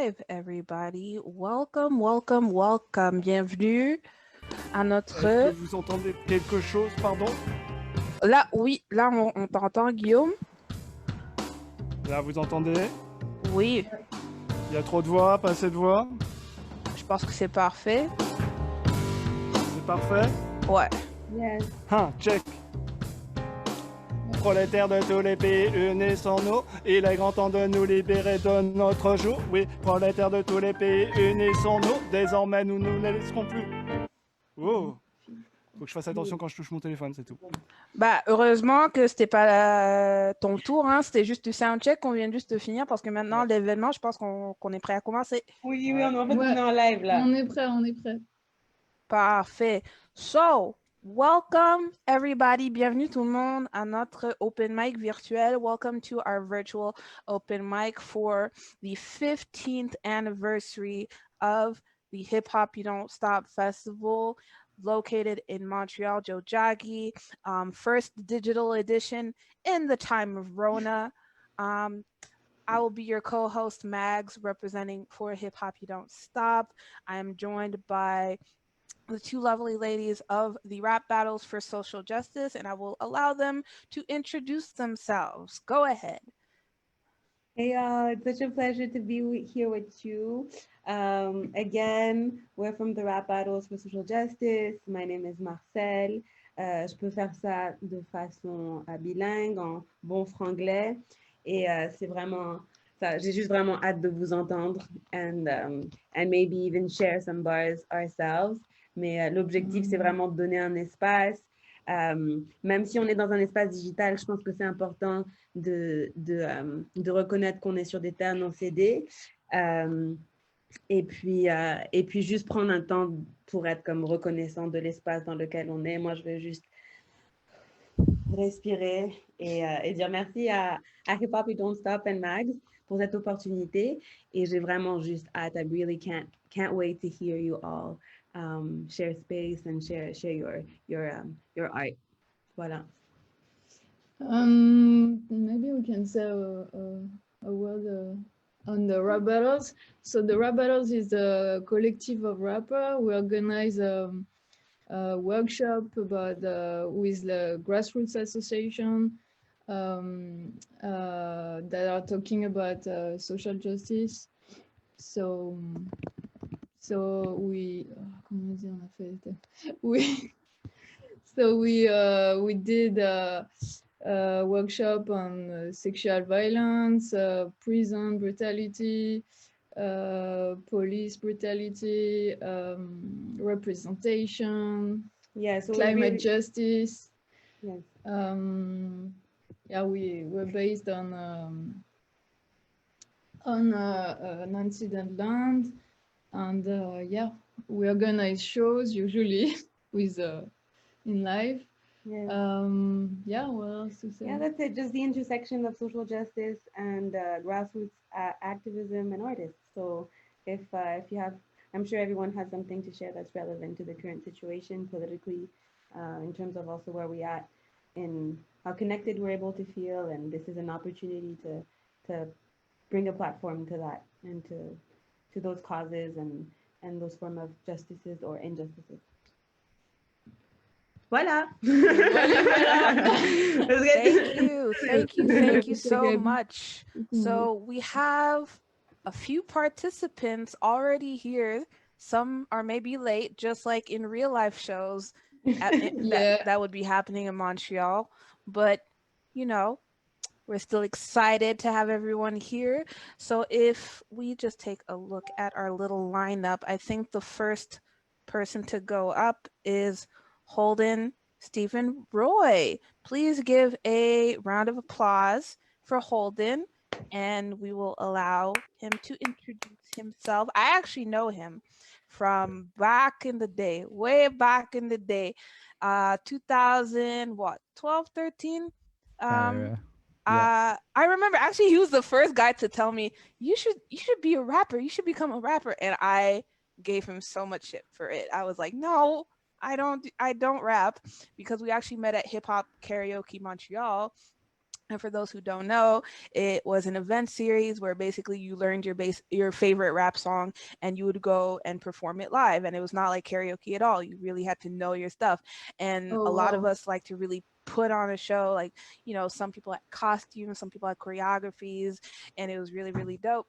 live, everybody. Welcome, welcome, welcome. Bienvenue à Est-ce que notre... vous entendez quelque chose, pardon? Là, oui, là, on t'entend, Guillaume? Là, vous entendez? Oui, Il y a trop de voix, pas assez de voix? je pense que c'est parfait. C'est parfait? Ouais. Yes. Check. Prolétaires de tous les pays unis sont nous. Il est grand temps de nous libérer de notre joug. Oui, prolétaires de tous les pays unis sont nous. Désormais, nous ne les laisserons plus. Oh! Faut que je fasse attention quand je touche mon téléphone, c'est tout. Bah, heureusement que c'était pas ton tour, hein. C'était juste du soundcheck qu'on vient juste de finir parce que maintenant, l'événement, je pense qu'on est prêt à commencer. Oui, on est en live là. On est prêt. Parfait. So, welcome everybody. Bienvenue tout le monde à notre open mic virtuel. Welcome to our virtual open mic for the 15th anniversary of the Hip Hop You Don't Stop Festival located in Montreal, Jojagi. First digital edition in the time of Rona. I will be your co-host, Mags, representing for Hip Hop You Don't Stop. I am joined by the two lovely ladies of the Rap Battles for Social Justice, and I will allow them to introduce themselves. Go ahead. Hey y'all, it's such a pleasure to be here with you. Again, we're from the Rap Battles for Social Justice. My name is Marcel. Je peux faire ça de façon bilingue, en bon franglais. Et c'est vraiment ça, j'ai juste vraiment hâte de vous entendre and maybe even share some bars ourselves. Mais l'objectif, c'est vraiment de donner un espace. Même si on est dans un espace digital, je pense que c'est important de reconnaître qu'on est sur des terres non cédées. Et puis juste prendre un temps pour être comme reconnaissant de l'espace dans lequel on est. Moi, je veux juste respirer et dire merci à Hip Hop You Don't Stop and Mags pour cette opportunité. Et j'ai vraiment juste hâte. I really can't wait to hear you all share space and share your art. Voilà. Maybe we can say a word on the Rap Battles. So the Rap Battles is a collective of rappers. We organize a workshop about with the Grassroots Association that are talking about social justice. So we did a workshop on sexual violence, prison brutality, police brutality, representation, so climate justice. Yes. We're based on an incident land, and we organize shows usually with in live. Yes. What else to say? Yeah, that's it. Just the intersection of social justice and grassroots activism and artists. So if you have, I'm sure everyone has something to share that's relevant to the current situation politically, in terms of also where we at and how connected we're able to feel. And this is an opportunity to bring a platform to that and to those causes and those form of justices or injustices. Voila. Thank you so much. So we have a few participants already here. Some are maybe late, just like in real life shows that would be happening in Montreal. But, you know, we're still excited to have everyone here. So if we just take a look at our little lineup, I think the first person to go up is Holden, Stephan, Roy. Please give a round of applause for Holden, and we will allow him to introduce himself. I actually know him from back in the day, way back in the day, 2012, 13. I remember actually he was the first guy to tell me you should be a rapper, you should become a rapper, and I gave him so much shit for it. I was like, no, I don't rap, because we actually met at Hip Hop Karaoke Montreal, And for those who don't know, it was an event series where basically you learned your favorite rap song and you would go and perform it live. And it was not like karaoke at all. You really had to know your stuff. And a lot of us like to really put on a show. Like, you know, some people had costumes, some people had choreographies, and it was really, really dope.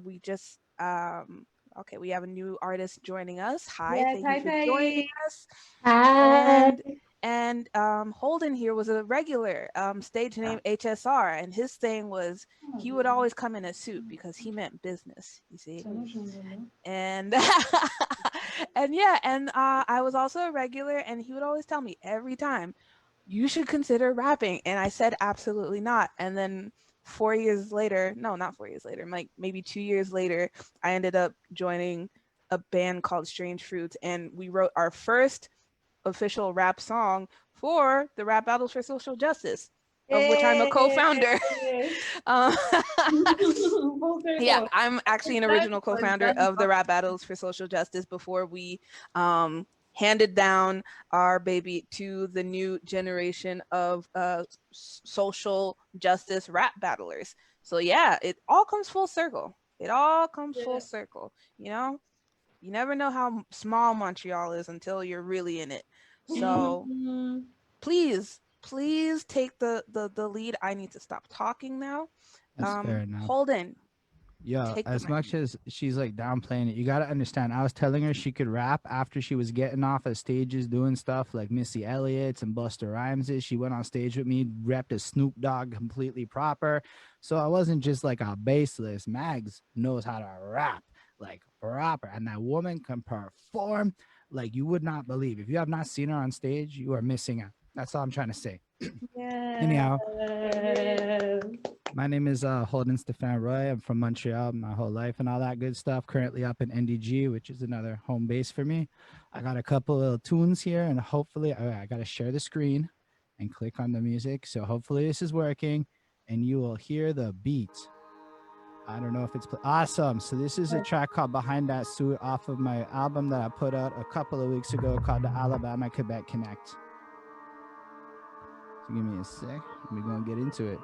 We just okay, we have a new artist joining us. Hi, Yes, thank you for joining us. Hi. And Holden here was a regular, stage name HSR, and his thing was he would always come in a suit because he meant business, you see. And and yeah, and I was also a regular, and he would always tell me every time, you should consider rapping. And I said absolutely not. And then 4 years later, no, not 4 years later, like maybe 2 years later, I ended up joining a band called Strange Fruits, and we wrote our first official rap song for the Rap Battles for Social Justice, of which I'm a co-founder. Yeah, I'm actually an original co-founder of the Rap Battles for Social Justice before we handed down our baby to the new generation of social justice rap battlers. So yeah, it all comes full circle. It all comes full circle, you know? You never know how small Montreal is until you're really in it. So please take the lead. I need to stop talking now. That's fair enough. Holden. Yeah, as much as she's like downplaying it, you got to understand, I was telling her she could rap after she was getting off of stages doing stuff like Missy Elliott's and Busta Rhymes. She went on stage with me, repped a Snoop Dogg completely proper. So I wasn't just like a baseless. Mags knows how to rap like proper, and that woman can perform like you would not believe. If you have not seen her on stage, you are missing out. That's all I'm trying to say. Anyhow, my name is Holden Stephan Roy. I'm from Montreal my whole life and all that good stuff. Currently up in NDG, which is another home base for me. I got a couple of tunes here, and hopefully I got to share the screen and click on the music. So hopefully this is working and you will hear the beat. I don't know if it's awesome. So this is a track called Behind That Suit off of my album that I put out a couple of weeks ago called the Alabama Quebec Connect. So give me a sec. We're going to get into it.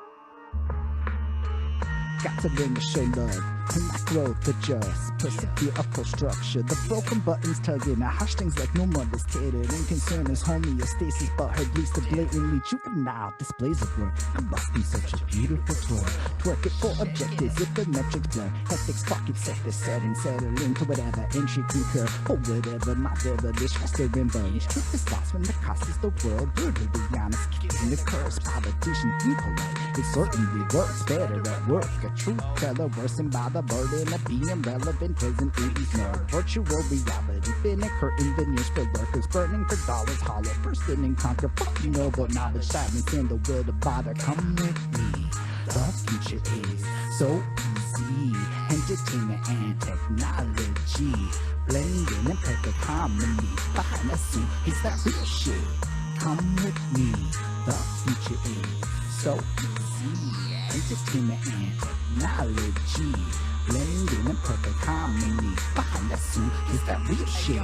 Got to learn to show love and not growth, adjust, persevere, upper structure. The broken buttons tugging, I hush things like no mother's catered. And concern is homeostasis, but her bleeds to blatantly juvenile displays of work. Combusting such a beautiful tour. Twerk it for objectives if the metrics blur. Ethics pocket set the setting, settle into whatever entry concur. Or whatever, my devilish festering burns. Truth is lost when the cost is the world. Brutally honest, kicking the curse. Politicians impolite. It certainly works better at work. A truth teller worsened by the burden of being relevant as an 80s nerd. Virtual reality been occurring veneers for lurkers, burning for dollars, hollow, bursting and conquer. Fuck you know about knowledge, silence, and the will to bother. Come with me, the future is so easy. Entertainment and technology blending in perfect harmony. Behind the suit is that real shit. Come with me, the future is so easy. Entertainment and technology blending in perfect harmony. Behind that suit is that real shit.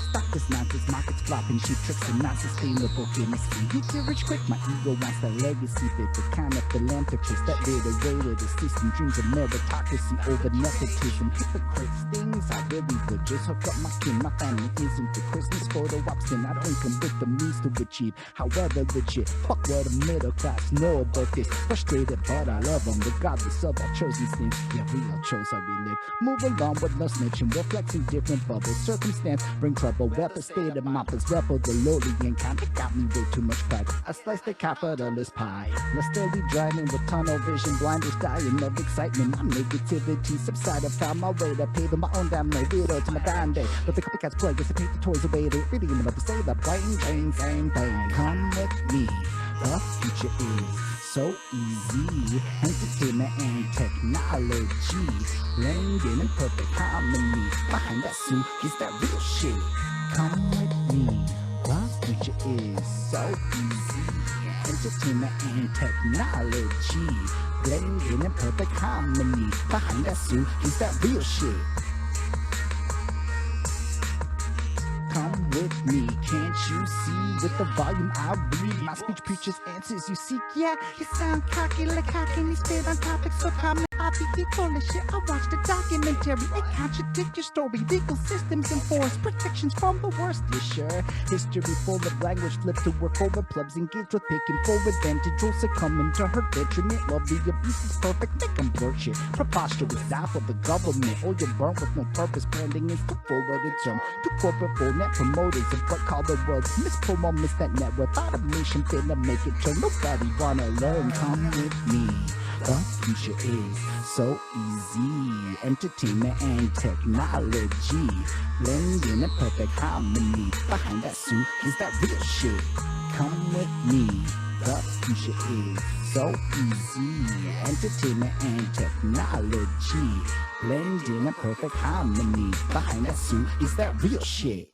Stop this nonsense, markets flopping, cheap tricks and non-sustainable business. You get rich quick, my ego wants the legacy bit. The kind of philanthropist that did away with the system. Dreams of meritocracy over nepotism. Hypocrites, things I really would just hook up my kin. My family isn't the Christmas photo ops, and I don't come with the means to achieve. However legit, fuck what a middle class know about this. Frustrated, but I love them, regardless of our chosen things. Yeah, we all chose how we live. Move along with no snitching, we're flexing different bubbles. Circumstance bring trouble. Rapper state of moppers, rebel the lowly and kind of got me way too much pride. I slice the capitalist pie. Let's still be driving with tunnel vision, blinders dying of excitement. My negativity subsided, found my way to pay them my own damn way. Weirdo to my dying day, but the copycats play, guess I take the toys away. They really ain't about to say the brain, bang, bang. Come with me, the future is so easy. Entertainment and technology blending in perfect harmony. Behind that suit is that real shit. Come with me, the future is so easy. Entertainment and technology blending in perfect harmony. Behind that suit is that real shit. Come with me. Can't you see with the volume I read? My speech preaches answers you seek. Yeah, you sound cocky like how can you spit on topics so common? I be full of shit. I watched a documentary. It contradict your story. Legal systems enforce protections from the worst. You sure? History full of language flipped to work over. Plebs engaged with picking for advantage or succumbing to her detriment. Love the abuse is perfect. Make them blur shit. Preposterous die for the government. Or you're burnt with no purpose. Branding is too forward a term. Too corporate for net promoters of what call the world. Miss promo, miss that network. Automation finna make it turn. Nobody wanna learn. Come with me. The future is so easy. Entertainment and technology blend in a perfect harmony. Behind that suit is that real shit. Come with me. The future is so easy. Entertainment and technology blend in a perfect harmony. Behind that suit is that real shit.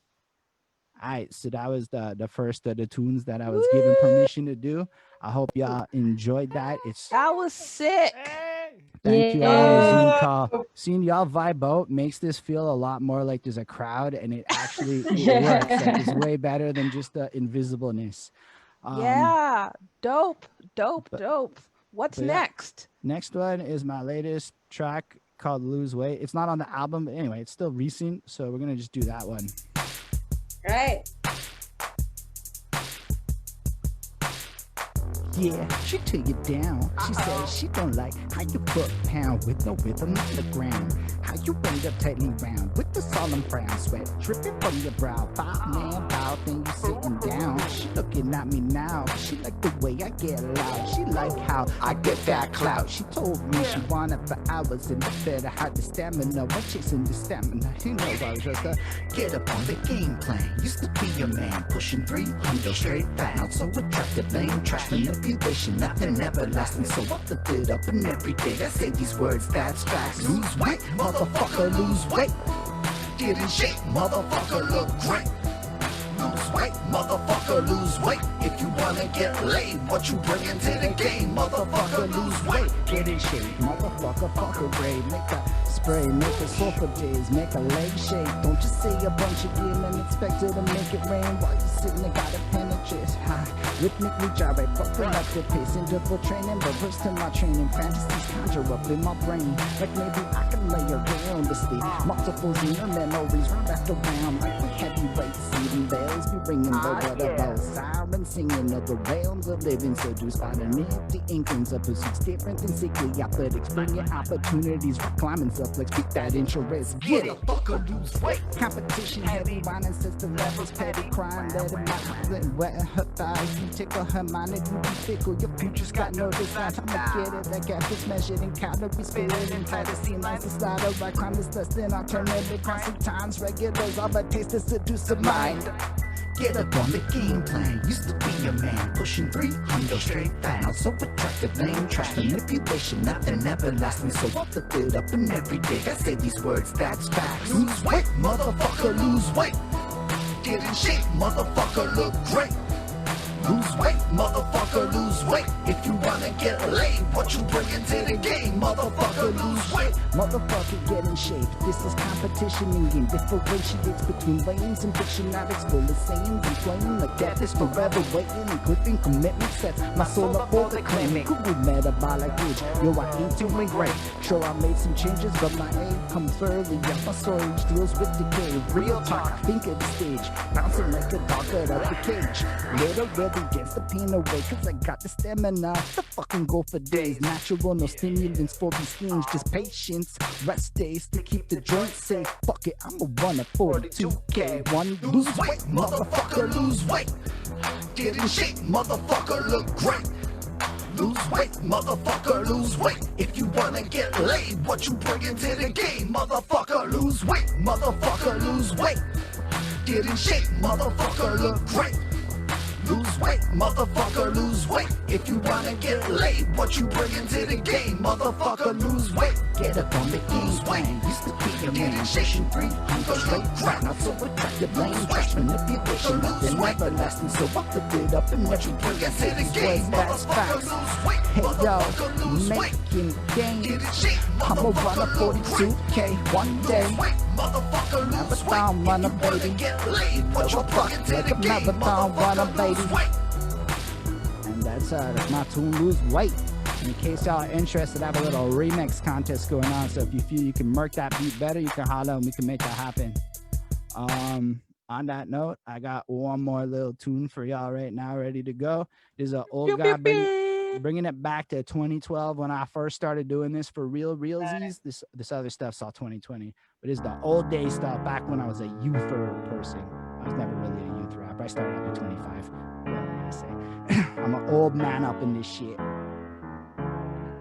Alright, so that was the first of the tunes that I was given permission to do. I hope y'all enjoyed that. That was sick. Thank you all on the Zoom call. Seeing y'all vibe out makes this feel a lot more like there's a crowd, and it actually works. Like, it's way better than just the invisibleness. Yeah, dope. What's yeah. next? Next one is my latest track called Lose Weight. It's not on the album, but anyway, it's still recent, so we're gonna just do that one. Right. Yeah, she took you down. She said she don't like how you put pound with no rhythm on the ground. How you end up tightly round with the solemn frown, sweat dripping from your brow. 5-man bow, then you sitting down. She looking at me now. She like the way I get loud. She like how I get that clout. She told me she wanted for hours in the bed. I had the stamina when chasing the stamina. You know I was just a get up on the game plan. Used to be a man pushing 300 straight down. So attractive, lame, trash, manipulation, nothing everlasting. So I flip it up and every day I say these words, that's facts. Lose weight, motherfucker, lose weight. Get in shape, motherfucker, look great. Lose weight, motherfucker, lose weight. If you wanna get laid, what you bringing to the game, motherfucker, lose weight. Get in shape, motherfucker, fuck a grade. Make a spray, make a soul for days, make a leg shake. Don't just say a bunch of game and expect it to make it rain while you sitting there gotta penetrate. Rhythmically gyrate, fucking up the pace. Interval training, reverse to my training. Fantasies conjure up in my brain. Like maybe I can lay around the state. Multiples in your memories, run back around. Like we heavyweights, eating bells, be ringing the water bells. Sirens singing of the realms of living. Seduced by the nifty inklings of pursuits different than sickly athletics. Bring your opportunities, climbing self-flex. Keep that interest, get it, fucker, lose weight. Competition, heavy winding sets the levels. Petty crime, let it out, then wet her thighs. You tickle her mind, it will be fickle. Your future's got no design. I'ma get it, that gap is measured in calories. Spilling and tight to see nice and slaughter. Right crime is less than alternative. Constant times, regulars, all but taste to seduce the mind. Get up on the game plan. Used to be a man pushing 300 straight down. So attractive, lame, trash, manipulation, nothing everlasting. So I flip it up and every day I say these words, that's facts. Lose weight, motherfucker, lose weight. Get in shape, motherfucker, look great. Lose weight, motherfucker, lose weight. If you wanna get laid, what you bringing to the game, motherfucker, lose weight. Motherfucker, get in shape. This is competition in game. Differentiates between lanes and fictionatics. Full of sayings and flame. Like death is forever waiting and clipping commitment sets my soul up for the claiming. Cool metabolic age. Yo, I ain't doing great. Sure, I made some changes, but my aim comes early. Yeah, my storage deals with decay. Real talk, think of the stage. Bouncing like a dog out of the cage. Literally gets the pain away, cause I got the stamina to fucking go for days. Natural, no stimulants for these schemes, just patience. Rest days to keep the joints safe. Fuck it, I'ma run a 42K. One, lose weight, motherfucker, lose weight. Get in shape, motherfucker, look great. Lose weight, motherfucker, lose weight. If you wanna get laid, what you bringing to the game, motherfucker, lose weight, motherfucker, lose weight. Get in shape, motherfucker, look great. Lose weight, motherfucker, lose weight. If you wanna get laid, what you bringing to the game, motherfucker, lose weight. Get up on the game plan. Used to be a man, pushing 300 straight crap. Not so attractive, lame, trash, manipulation, nothing everlasting. So I flip it up and what you bringing to the game, that's facts. Hey yo, making gains. I'ma run a 42K one day. Never marathon runner, baby. Like a marathon runner, baby. And that's my tune, Lose Weight. In case y'all are interested, I have a little remix contest going on. So if you feel you can murk that beat better, you can holler and we can make that happen. On that note, I got one more little tune for y'all right now, ready to go. There's an old guy bringing it back to 2012 when I first started doing this for realsies. This other stuff's all 2020, but it's the old day stuff back when I was a youther person. I was never really a youth rapper. I started out at 25. What am I gonna say? I'm an old man up in this shit.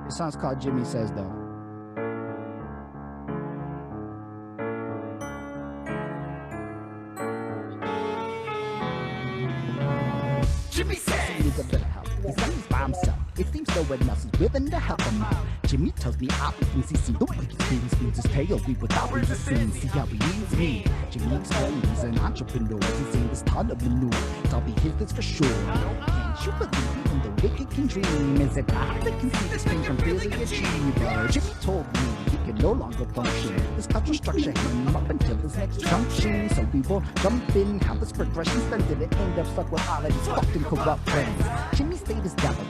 This song's called Jimmy Says though. Jimmy says he needs a bit of help. He's got his by himself. It seems no one else is willing to help him out. Jimmy tells me I things he sees the way he spins his tail. We without reason seen. See how he needs me. Jimmy explains he's an entrepreneur. He's in this ton of manure. It's all be his, that's for sure. Can't you believe in the wicked can dream? Is it I that can see this thing from really achiever? Jimmy told me he can no longer function. This culture structure him up until his next junction. So we will jump in, have this progression, then did it end up stuck with all of these fucking corrupt friends. Jimmy stayed his delicate.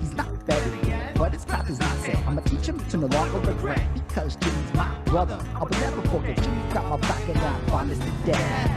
He's not better yet, but his path is not set. I'ma teach him to no longer regret, because Jimmy's my brother. I will never forget Jimmy's got my back and I'm fondest to death.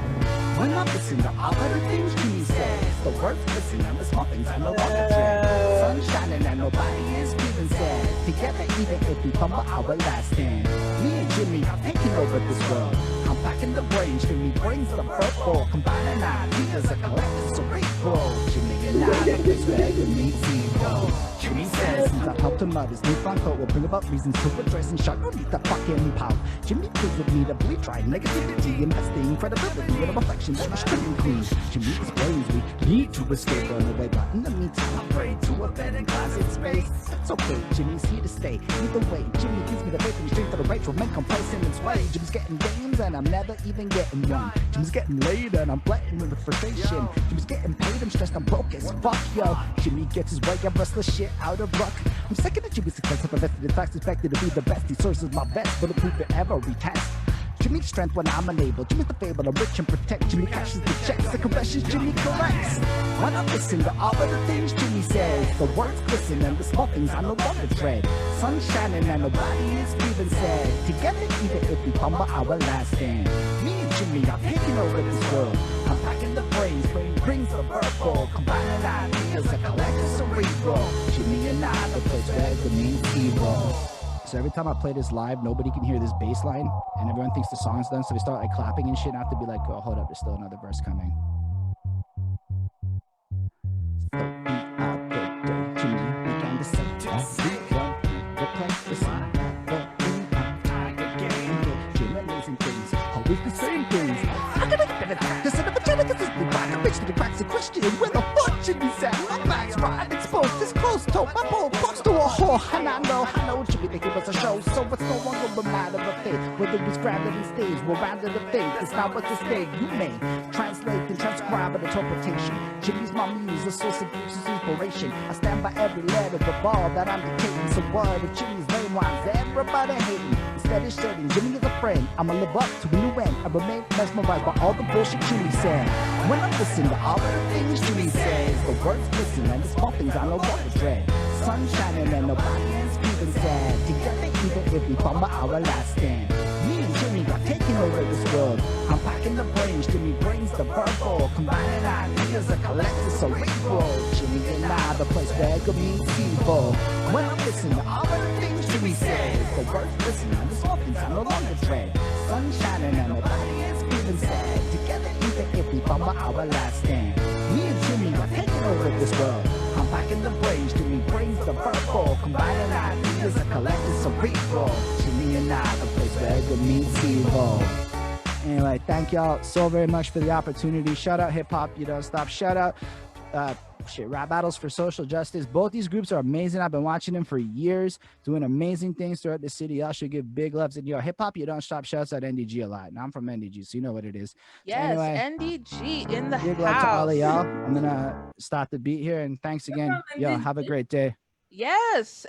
When I listen to all of the things Jimmy says, the words listen and the small things I no longer dread. Sun shining and nobody is feeling sad. Together even if we fumble our last stand. Me and Jimmy are taking over this world. I'm packing the brains, Jimmy brings the purple. Combining ideas, a collective cerebral. Jimmy and I, the place where you meet people. Jimmy says, since I've helped him out, his newfound coat will bring about reasons to address and shut underneath the fucking pout. Jimmy proves with me to believe, trying negativity, investing credibility with a reflection that is straight and clean. Jimmy explains we need to escape, run away, but in the meantime, I'm praying to a bed and closet space. It's okay, Jimmy's here to stay. Either way, Jimmy gives me the faith and strength for the right to remain complacent and sway. Jimmy's getting games and I'm never even getting one. Jimmy's getting laid and I'm flattening with frustration. Jimmy's getting paid, I'm stressed, I'm broke as fuck, yo. Jimmy gets his way, I'm restless shit out of luck. I'm second to Jimmy's success, I've invested in facts, expected to be the best. He sources my best, bulletproof in every test. Jimmy's strength when I'm unable. Jimmy's the fable, I'm rich and protect. Jimmy cashes the checks, the confessions Jimmy collects. When I listen to all of the things Jimmy says, the words glisten and the small things I no longer dread. Sun shining and nobody is even sad. Together even if we fumble our last stand. Me and Jimmy are taking over this world. I'm packing the brains, brain brings the purple. Combining ideas, a collective cerebral. Jimmy and I, the place where the means evil. So every time I play this live, nobody can hear this bass line, and everyone thinks the song's done, so we start like clapping and shit, and I have to be like, oh, hold up, there's still another verse coming. So we are the Jimmy began to say, replace the song, Jimmy amazing things, always the same things. I can make better practice, and if a genius is the right, the bitch to the cracks, the question, where the fuck Jimmy sat? My back's right, exposed, this close toe, my ball close to a whore, and I know Jimmy they give us a show, so it's no longer a matter of faith. Whether it's grounded in stage, we're rounded of faith. It's not what's at stake. You may translate and transcribe an interpretation. Jimmy's my muse, a source of inspiration. I stand by every letter of the ball that I'm dictating. So what if Jimmy's name rhymes? Everybody hating. Instead of shading, Jimmy is a friend. I'ma live up to a new end. I remain mesmerized by all the bullshit Jimmy said. When I listen to all of the things Jimmy says, the words listen and the small things I no longer dread. Sun shining and nobody is even sad. Together even if we fumble our last stand. Me and Jimmy are taking over this world. I'm packing the brains, Jimmy brings the purple. Combining ideas, a collective cerebral. Jimmy and I, the place where good meets evil. When I listen to all of the things Jimmy says, the words listen and the small things I no longer dread. Sun shining and nobody is feeling sad. Together even if we fumble our last stand. Me and Jimmy are taking over this world. I'm packing the brains, Jimmy brings the purple. Combining ideas, a collective cerebral. Jimmy and I, the place where good meets evil. Anyway, thank y'all so very much for the opportunity. Shout out Hip Hop, You Don't Stop. Shout out Rap Battles for Social Justice. Both these groups are amazing. I've been watching them for years, doing amazing things throughout the city. Y'all should give big loves. And Hip Hop, You Don't Stop shouts out NDG a lot. Now I'm from NDG, so you know what it is. Yes, so anyway, NDG in the big house. love to all of y'all. I'm gonna stop the beat here, and thanks again. Yo, have a great day. Yes.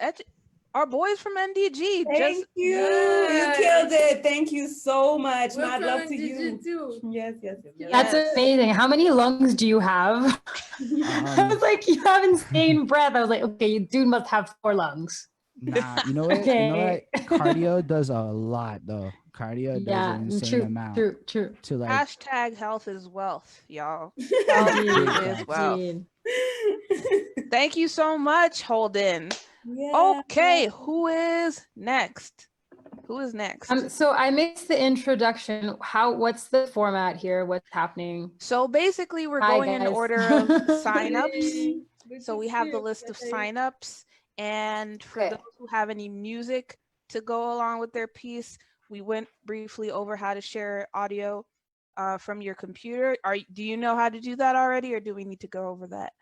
our boys from NDG. Thank you. You killed it. Thank you so much. Mad love to you. Too. Yes. That's amazing. How many lungs do you have? I was like, you have insane breath. I was like, okay, you dude must have 4 lungs. Nah, you know what? Okay. You know what? Cardio does a lot though. Cardio does an insane amount. True. To like Hashtag health is wealth, y'all. Health is wealth. Thank you so much, Holden. Yeah. Okay, who is next? So I missed the introduction. What's the format here? What's happening? So basically we're going in order of signups. So we have the list of signups, and for those who have any music to go along with their piece, we went briefly over how to share audio from your computer. Do you know how to do that already, or do we need to go over that?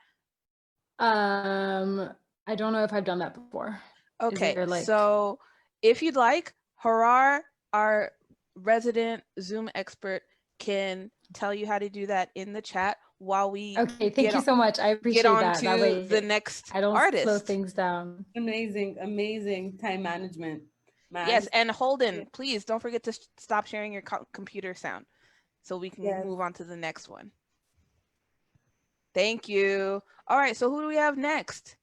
I don't know if I've done that before. Okay, so if you'd like, Harar, our resident Zoom expert, can tell you how to do that in the chat while we thank you so much. I appreciate that. That way the next I don't artist. slow things down. Amazing time management. Yes, and Holden, please don't forget to stop sharing your computer sound so we can move on to the next one. Thank you. All right, so who do we have next?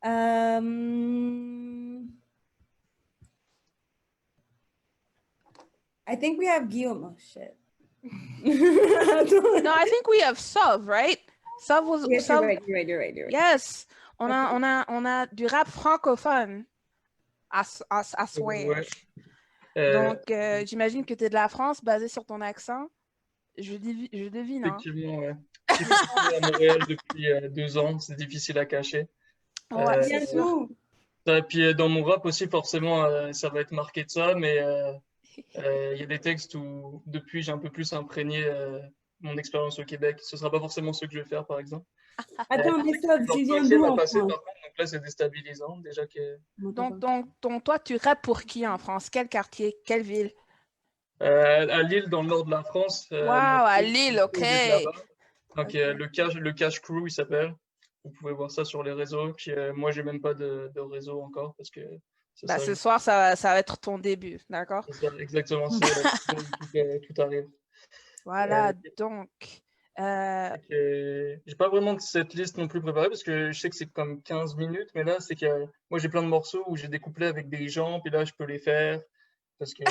I think we have Guillm. Oh shit. No, I think we have Sov, right? Sov was. Yes, Sov... you're right. Yes, on a du rap francophone à soir. Donc, j'imagine que tu es de la France, basé sur ton accent. Je devine. Effectivement, ouais. Je suis à Montréal depuis 2 ans, c'est difficile à cacher. Ouais, c'est sûr. Et puis dans mon rap aussi, forcément, ça va être marqué de ça, mais il y a des textes où depuis j'ai un peu plus imprégné mon expérience au Québec. Ce ne sera pas forcément ce que je vais faire, par exemple. Attends, mais ça, tu viens d'où en France? Donc là, c'est déstabilisant déjà que. Donc toi, tu rappes pour qui en France? Quel quartier? Quelle ville? À Lille, dans le nord de la France. Waouh, à Lille, ok. Donc le Cash Crew, il s'appelle. Vous pouvez voir ça sur les réseaux. Puis moi, j'ai même pas de réseau encore parce que. Ce soir, ça va être ton début, d'accord? Exactement, tout arrive. Voilà, donc. J'ai pas vraiment de cette liste non plus préparée parce que je sais que c'est comme 15 minutes, mais là, c'est que moi, j'ai plein de morceaux où j'ai des couplets avec des gens, puis là, je peux les faire parce que.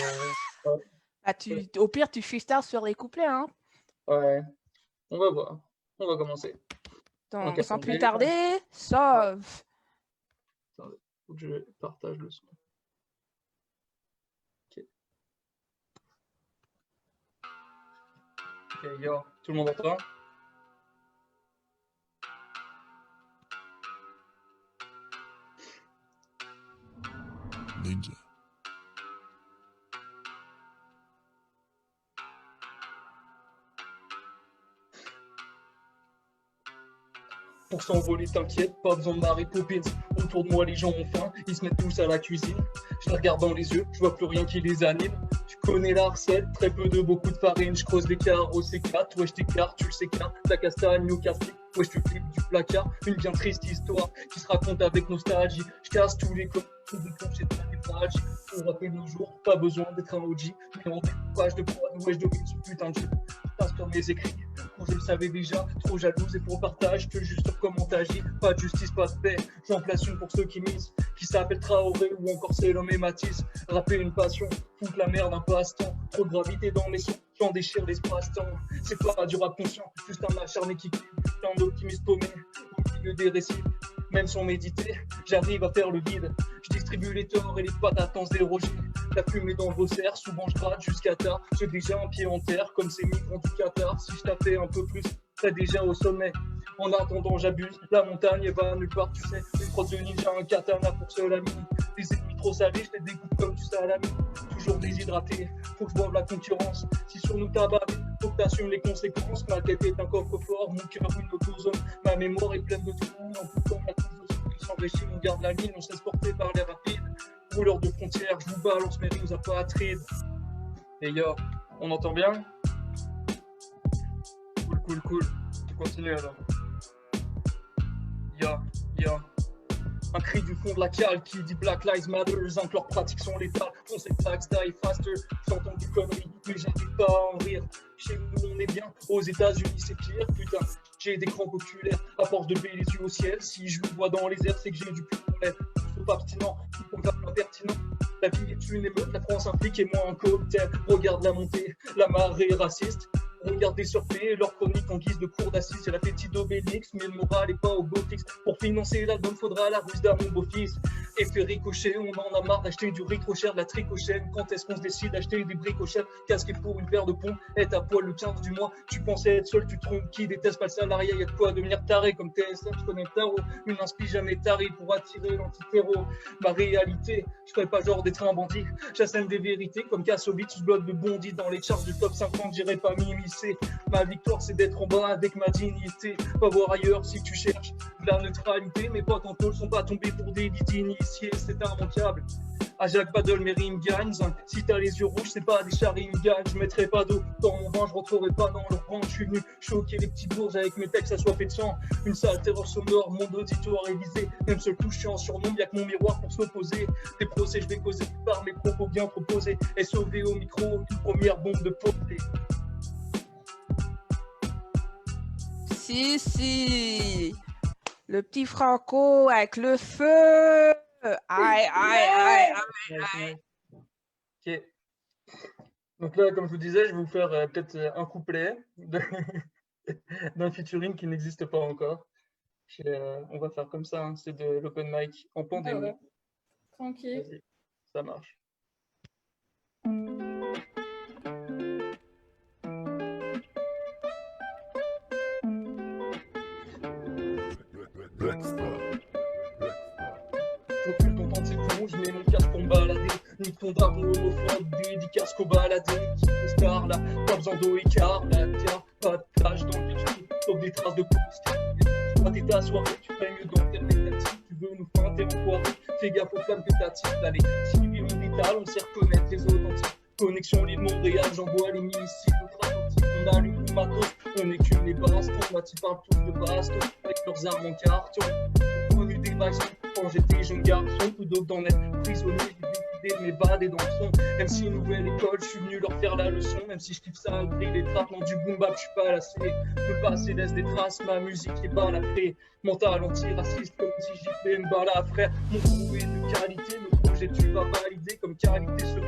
Au pire, tu freestyle sur les couplets, hein? Ouais, on va voir. On va commencer. Donc, sans plus tarder, Sov. Attendez, faut que je partage le son. Ok, yo, tout le monde entend? Ninja. Pour s'envoler, t'inquiète, pas besoin de Mary Poppins. Autour de moi, les gens ont faim, ils se mettent tous à la cuisine. Je les regarde dans les yeux, je vois plus rien qui les anime. Je connais la recette, très peu de beaucoup de farine. Je creuse les carreaux, c'est 4, ouais je t'écarte, tu le sais qu'un. La castagne au café, ouais je te flippe du placard. Une bien triste histoire qui se raconte avec nostalgie. Je casse tous les codes, tout déclenché de la dépragie. Pour rappeler nos jours, pas besoin d'être un OG. Mais en découpage de prod, ouais je domine ce putain de jeu. Je passe sur mes écrits, quand je le savais déjà. Trop jalouse et pour partage, que juste sur comment t'agis. Pas de justice, pas de paix, j'en place une pour ceux qui misent. Qui s'appelle Traoré ou encore c'est l'homme et Matisse. Rapper une passion, foutre la merde un passe-temps. Trop de gravité dans mes sons, j'en déchire l'espace-temps. C'est pas du rap conscient, juste un acharné qui crie. Plein d'optimistes paumés au milieu des récits. Même sans méditer, j'arrive à faire le vide. Je distribue les torts et les patates en 0G. La fumée dans vos serres, souvent je gratte jusqu'à tard. J'ai déjà un pied en terre, comme ces migrants du Qatar. Si je tapais un peu plus, serais déjà au sommet. En attendant, j'abuse, la montagne elle va nulle part, tu sais. Une prod de ninja, un katana pour seul ami. Les ennemis trop salés, je les découpe comme du salami. Toujours déshydraté, faut que je boive la concurrence. Si sur nous t'as bavé, faut que t'assumes les conséquences. Ma tête est un coffre-fort, mon cœur une autozone. Ma mémoire est pleine de trous, en tout temps la touche qui s'enrichit. On garde la ligne, on se laisse porter par les rapides. Rouleur de frontières, je vous balance mes rimes apatrides. Et yo, on entend bien? Cool. Tu continues alors. Yo. Un cri du fond de la cale qui dit Black Lives Matter, que leurs pratiques sont létales. On sait que die faster, j'entends des conneries, mais j'arrive pas à en rire. Chez nous on est bien, aux États-Unis c'est pire, putain. J'ai des crampes oculaires, à force de lever les yeux au ciel. Si je le vois dans les airs, c'est que j'ai du cul en lèvres. Sauf abstinent, qui peut me faire impertinent. La vie est une émeute, la France implique et moi un cocktail. Regarde la montée, la marée raciste. Regardez surfer leur chronique en guise de cours d'assises. C'est la petite d'Obélix, mais le moral est pas au beau fixe. Pour financer l'album, faudra la ruse d'un mon beau-fils. Effet ricochet, on en a marre d'acheter du ricochet, de la tricochène. Quand est-ce qu'on se décide d'acheter des bricochets? Casqué pour une paire de pompes, est à poil le 15 du mois. Tu pensais être seul, tu te trompes. Qui déteste pas le salariat? Y'a de quoi devenir taré comme TSF, je connais le tarot. Une inspi jamais tarée pour attirer l'anti-terreau. Ma réalité, je ferais pas genre d'être un bandit. J'assène des vérités comme Kassovitz, je bloque de Bondy. Dans les charts du top 50, j'irai pas m'immiscer. Ma victoire, c'est d'être en bas avec ma dignité. Va voir ailleurs si tu cherches de la neutralité. Mes potes en tôle sont pas tombés pour des lits d'initiés, c'est immanquable. À Jacques Badel, mes rimes gagnent. Si t'as les yeux rouges, c'est pas des chars rimes gagnent. Je mettrai pas d'eau dans mon vin, je rentrerai pas dans leur rang. Je suis venu choquer les petites bourges avec mes textes assoiffés de sang. Une sale terreur sonore, mon auditoire révisé. Même seul touche, je suis en surnom, y'a que mon miroir pour s'opposer. Des procès, je vais causer par mes propos bien proposés. SOV au micro, une première bombe de portée. Si, le petit Franco avec le feu. Aïe. Ok. Donc là, comme je vous disais, je vais vous faire peut-être un couplet d'un featuring qui n'existe pas encore. On va faire comme ça, hein. C'est de l'open mic en pandémie. Ouais. Tranquille. Vas-y, ça marche. J'occupe ton temps de c'est con, je mets mon casque pour me balader. Nique ton daron homophobe, dédicace qu'au baladé. Qui star là, pas besoin d'eau écart, là, tiens, pas de plage dans le quartier, sauf des traces de pouce. Tu crois t'es ta soirée, tu ferais mieux dans tes métatives. Tu veux nous feinter en poiré, fais gaffe aux flammes que t'attires. Allez, si on détale, on sait reconnaître les authentiques. Connexion l'île Montréal, j'envoie les missiles outre-Atlantique. On allume le matos, on écume les bastons. Moi, tu parles tous de baston, avec leurs armes en carton. Connu des vaccins, quand j'étais jeune garçon, tout d'autres d'en être prisonnier. J'ai décidé de m'évader dans le son. Même si nouvelle école, je suis venu leur faire la leçon. Même si je kiffe ça, grille les trappes, non du boom bap, je suis pas lassé. Le passé laisse des traces, ma musique est balafrée. Mental anti-raciste, comme si j'y fais une bala, frère. Mon crew est de qualité, le projet tu vas valider comme qualité sur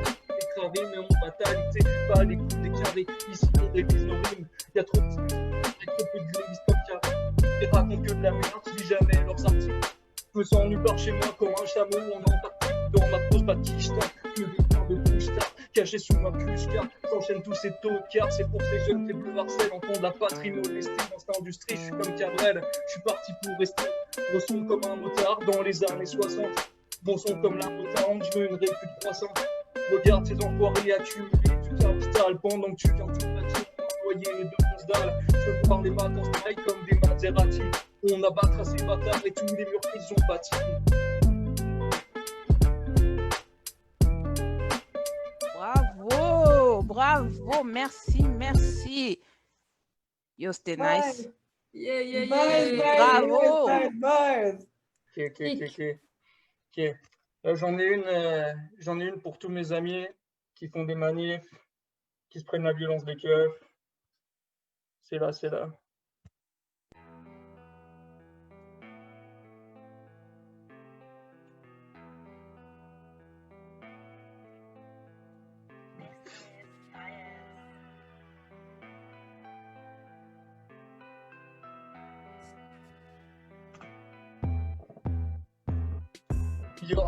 mais en fatalité, pas les coups des carrés. Ici on révise nos rimes, y'a trop de trop peu de grévistes comme carré. Ils racontent que de la merde, je lis jamais leurs articles. Je me sens nulle part chez moi comme un chameau en Antarctique. Dans ma pause batiche, le départ de couche-tard, caché sous ma puce-car. J'enchaîne tous ces tocards, c'est pour ces jeunes faibles Marcel. Entendre la patrie molestée dans cette industrie, je suis comme Cabrel. Je suis parti pour rester, ressonne comme un motard dans les années 60. Bon son comme la Motown, je veux une répute croissante. Regarde ces enfoirés accumulés du capital pendant que tu viens tout bâtir, envoyer de grosses dalles. Je veux voir les maths en style comme des Maserati. On abattra ces bâtards et tous les murs qu'ils ont bâtis. Bravo, merci. Yo, c'était nice. Yeah. Bravo. Ok. J'en ai une pour tous mes amis qui font des manifs, qui se prennent la violence des keufs. C'est là. Yo.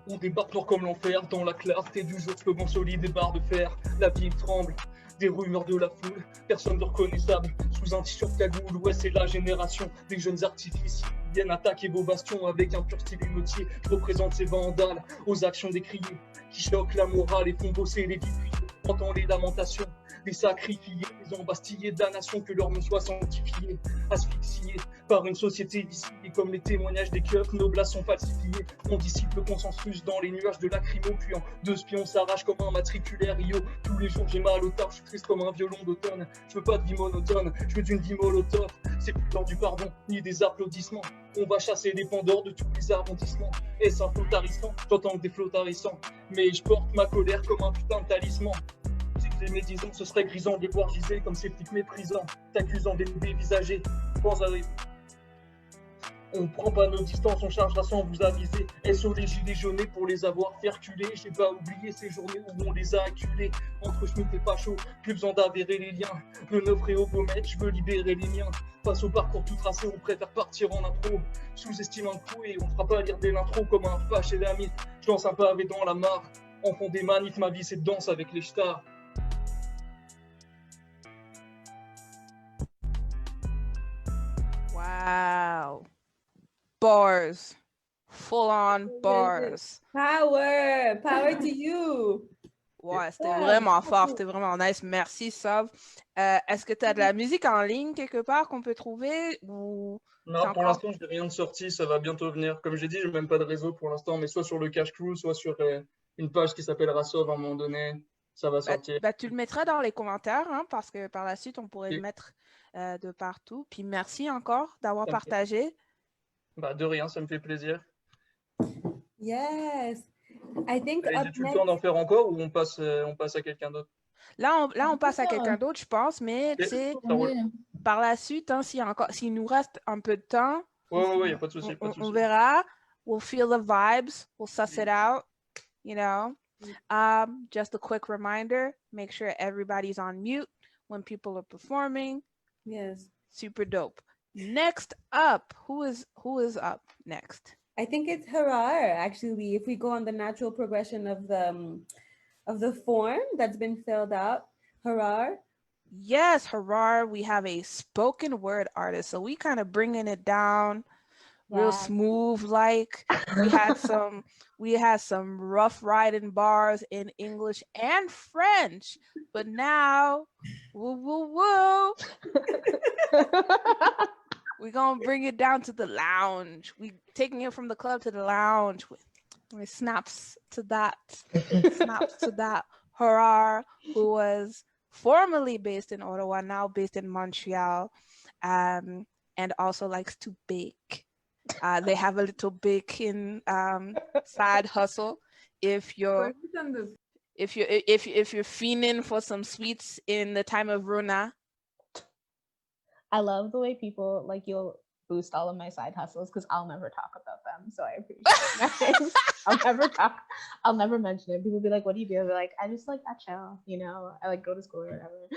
On débarque noir comme l'enfer, dans la clarté du jour, slogan solide et barre de fer. La ville tremble, des rumeurs de la foule, personne de reconnaissable. Sous un t-shirt cagoule, ouais c'est la génération des jeunes artifices. Viennent attaquer vos bastions avec un pur style émeutier. Je représente ces vandales aux actions décriées, qui choquent la morale et font bosser les vies privées. Entends les lamentations des sacrifiés, des embastillés de la nation, que leur nom soit sanctifié, asphyxiés par une société viciée, comme les témoignages des keufs, nos blasts sont falsifiés. On dissipe le consensus dans les nuages de lacrymo, puis en deux spions s'arrachent comme un matriculaire Rio. Tous les jours j'ai mal au tard, je suis triste comme un violon d'automne. Je veux pas de vie monotone, je veux d'une vie molotov. C'est plus l'heure du pardon, ni des applaudissements. On va chasser les pandores de tous les arrondissements. Est-ce un flot tarissant? J'entends que des flots tarissants. Mais je porte ma colère comme un putain de talisman. Si c'est médisant, ce serait grisant de les voir giser comme ces flics méprisants, t'accusant d'être dévisagés. Pense à... On prend pas nos distances, on chargera sans vous aviser. SO les gilets jaunes pour les avoir fait reculer. J'ai pas oublié ces journées où on les a acculés. Entre Schmitt et Pacho, plus besoin d'avérer les liens. Le neuf et au Gomet, je veux libérer les miens. Face au parcours tout tracé, on préfère partir en impro. Sous-estime un coup et on fera pas lire dès l'intro comme un repas chez l'ami. Je lance un pavé dans la mare. En fond des manifs, ma vie c'est de danse avec les stars. Wow. Bars. Full on bars. Power! Power to you! Ouais, c'était vraiment fort, c'était vraiment nice. Merci, Sav. Est-ce que tu as de la musique en ligne quelque part qu'on peut trouver ou... Non, pour l'instant, je n'ai rien de sorti, ça va bientôt venir. Comme j'ai dit, je n'ai même pas de réseau pour l'instant, mais soit sur le Cash Crew, soit sur une page qui s'appelle Rassov à un moment donné, ça va sortir. Tu le mettras dans les commentaires, hein, parce que par la suite, on pourrait le mettre de partout. Puis merci encore d'avoir partagé. De rien, ça me fait plaisir. Yes! I think As-tu le temps d'en faire encore ou on passe à quelqu'un d'autre? Là, on passe à quelqu'un d'autre, je pense, mais tu sais, par la suite, hein, s'il nous reste un peu de temps, ouais, y a pas de souci, on verra. We'll feel the vibes, we'll suss it out, you know. Just a quick reminder, make sure everybody's on mute when people are performing. Yes. Super dope. Next up, who is up next? I think it's Harar, actually, if we go on the natural progression of the form that's been filled out. Harar? Yes, Harar, we have a spoken word artist. So we kind of bringing it down real smooth, like we had some rough riding bars in English and French, but now, woo, woo, woo. We're going to bring it down to the lounge. We taking it from the club to the lounge. We snaps to that. Snaps to that. Harar, who was formerly based in Ottawa, now based in Montreal, and also likes to bake. They have a little baking side hustle. If you're fiending for some sweets in the time of Rona. I love the way people you'll boost all of my side hustles because I'll never talk about them. So I appreciate that. I'll never mention it. People be like, what do you do? I'll be like, I just I chill, I go to school or whatever.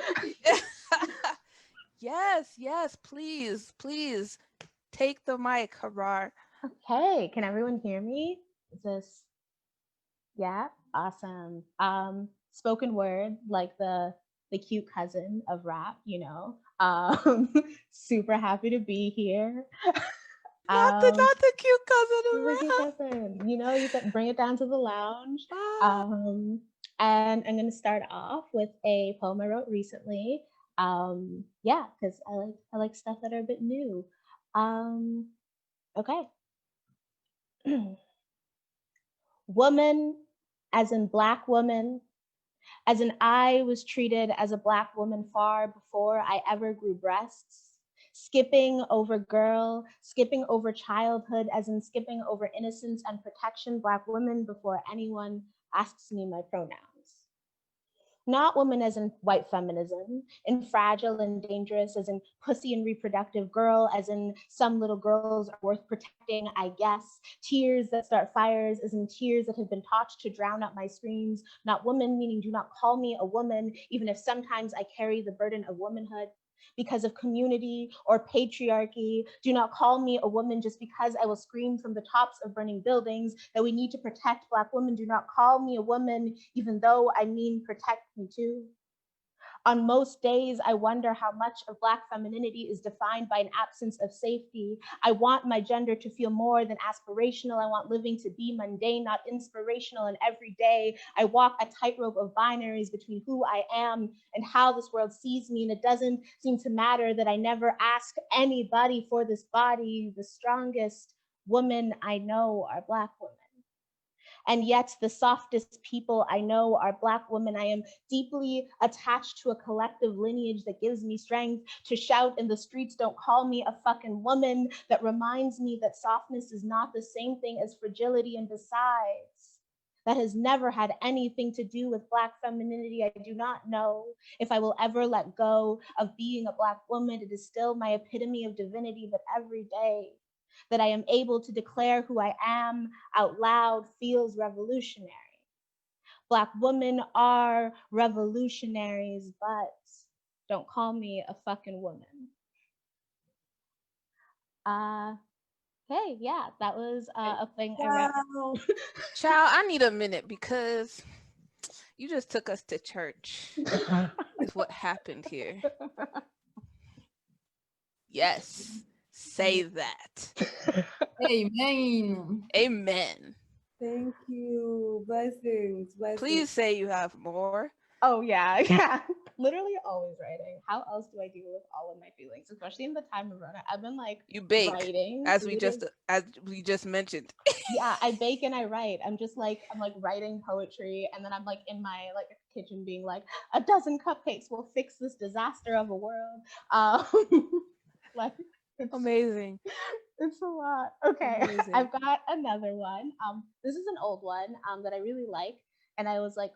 Yes, please take the mic, Harar. Okay, can everyone hear me? Is this, yeah, awesome. Spoken word, like the cute cousin of rap, super happy to be here. Not the cute cousin of rap. Cousin. You can bring it down to the lounge. And I'm going to start off with a poem I wrote recently. Because I like stuff that are a bit new. Okay. Woman, as in Black woman, as in I was treated as a Black woman far before I ever grew breasts, skipping over girl, skipping over childhood, as in skipping over innocence and protection, Black women before anyone asks me my pronouns. Not woman as in white feminism, in fragile and dangerous, as in pussy and reproductive girl, as in some little girls are worth protecting, I guess. Tears that start fires, as in tears that have been taught to drown out my screams. Not woman, meaning do not call me a woman, even if sometimes I carry the burden of womanhood. Because of community or patriarchy. Do not call me a woman just because I will scream from the tops of burning buildings that we need to protect Black women. Do not call me a woman, even though I mean protect me too. On most days, I wonder how much of Black femininity is defined by an absence of safety. I want my gender to feel more than aspirational. I want living to be mundane, not inspirational. And every day, I walk a tightrope of binaries between who I am and how this world sees me. And it doesn't seem to matter that I never ask anybody for this body. The strongest women I know are Black women. And yet the softest people I know are Black women. I am deeply attached to a collective lineage that gives me strength to shout in the streets, don't call me a fucking woman, that reminds me that softness is not the same thing as fragility. And besides, that has never had anything to do with Black femininity. I do not know if I will ever let go of being a Black woman. It is still my epitome of divinity, but every day that I am able to declare who I am out loud feels revolutionary. Black women are revolutionaries, but don't call me a fucking woman. Hey, yeah, that was a thing I read. Child, I need a minute because you just took us to church. Is what happened here. Yes. Say that. Amen. Amen. Thank you. Blessings. Blessings. Please say you have more. Oh, yeah. Literally always writing. How else do I deal with all of my feelings, especially in the time of Rona? I've been like you bake, writing. as we just mentioned. Yeah, I bake and I write. I'm writing poetry, and then I'm like in my like kitchen being like, a dozen cupcakes will fix this disaster of a world. Like. Amazing. It's a lot. Okay, amazing. I've got another one. This is an old one that I really like, and I was like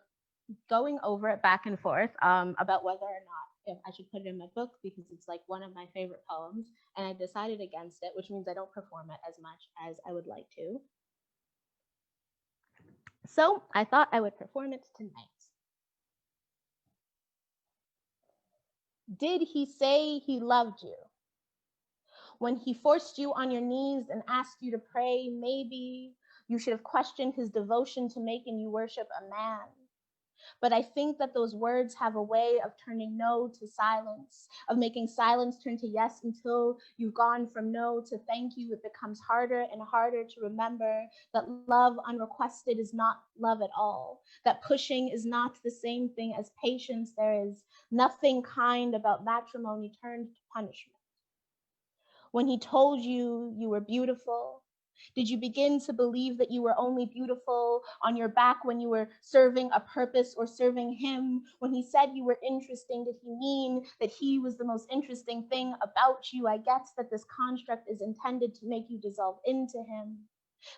going over it back and forth about whether or not if I should put it in my book because it's like one of my favorite poems, and I decided against it, which means I don't perform it as much as I would like to. So I thought I would perform it tonight. Did he say he loved you? When he forced you on your knees and asked you to pray, maybe you should have questioned his devotion to making you worship a man. But I think that those words have a way of turning no to silence, of making silence turn to yes until you've gone from no to thank you. It becomes harder and harder to remember that love unrequested is not love at all, that pushing is not the same thing as patience. There is nothing kind about matrimony turned to punishment. When he told you you were beautiful, did you begin to believe that you were only beautiful on your back when you were serving a purpose or serving him? When he said you were interesting, did he mean that he was the most interesting thing about you? I guess that this construct is intended to make you dissolve into him,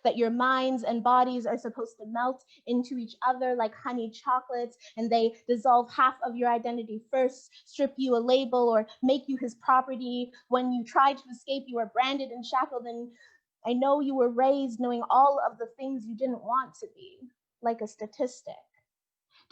that your minds and bodies are supposed to melt into each other like honey chocolates, and they dissolve half of your identity first, strip you a label, or make you his property. When you try to escape, you are branded and shackled, and I know you were raised knowing all of the things you didn't want to be, like a statistic.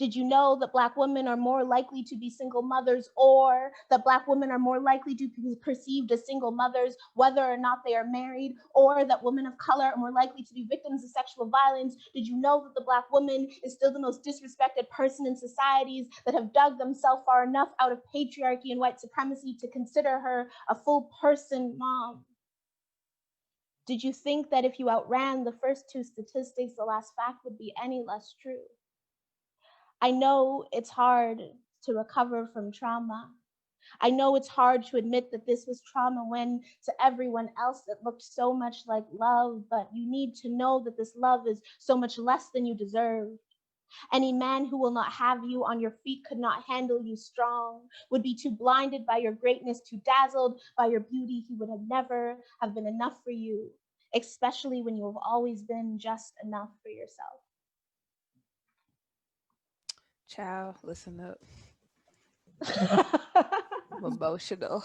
Did you know that Black women are more likely to be single mothers, or that Black women are more likely to be perceived as single mothers, whether or not they are married, or that women of color are more likely to be victims of sexual violence? Did you know that the Black woman is still the most disrespected person in societies that have dug themselves far enough out of patriarchy and white supremacy to consider her a full person mom? Did you think that if you outran the first two statistics, the last fact would be any less true? I know it's hard to recover from trauma. I know it's hard to admit that this was trauma when to everyone else it looked so much like love, but you need to know that this love is so much less than you deserve. Any man who will not have you on your feet, could not handle you strong, would be too blinded by your greatness, too dazzled by your beauty. He would have never have been enough for you, especially when you have always been just enough for yourself. Child, listen up. I'm emotional.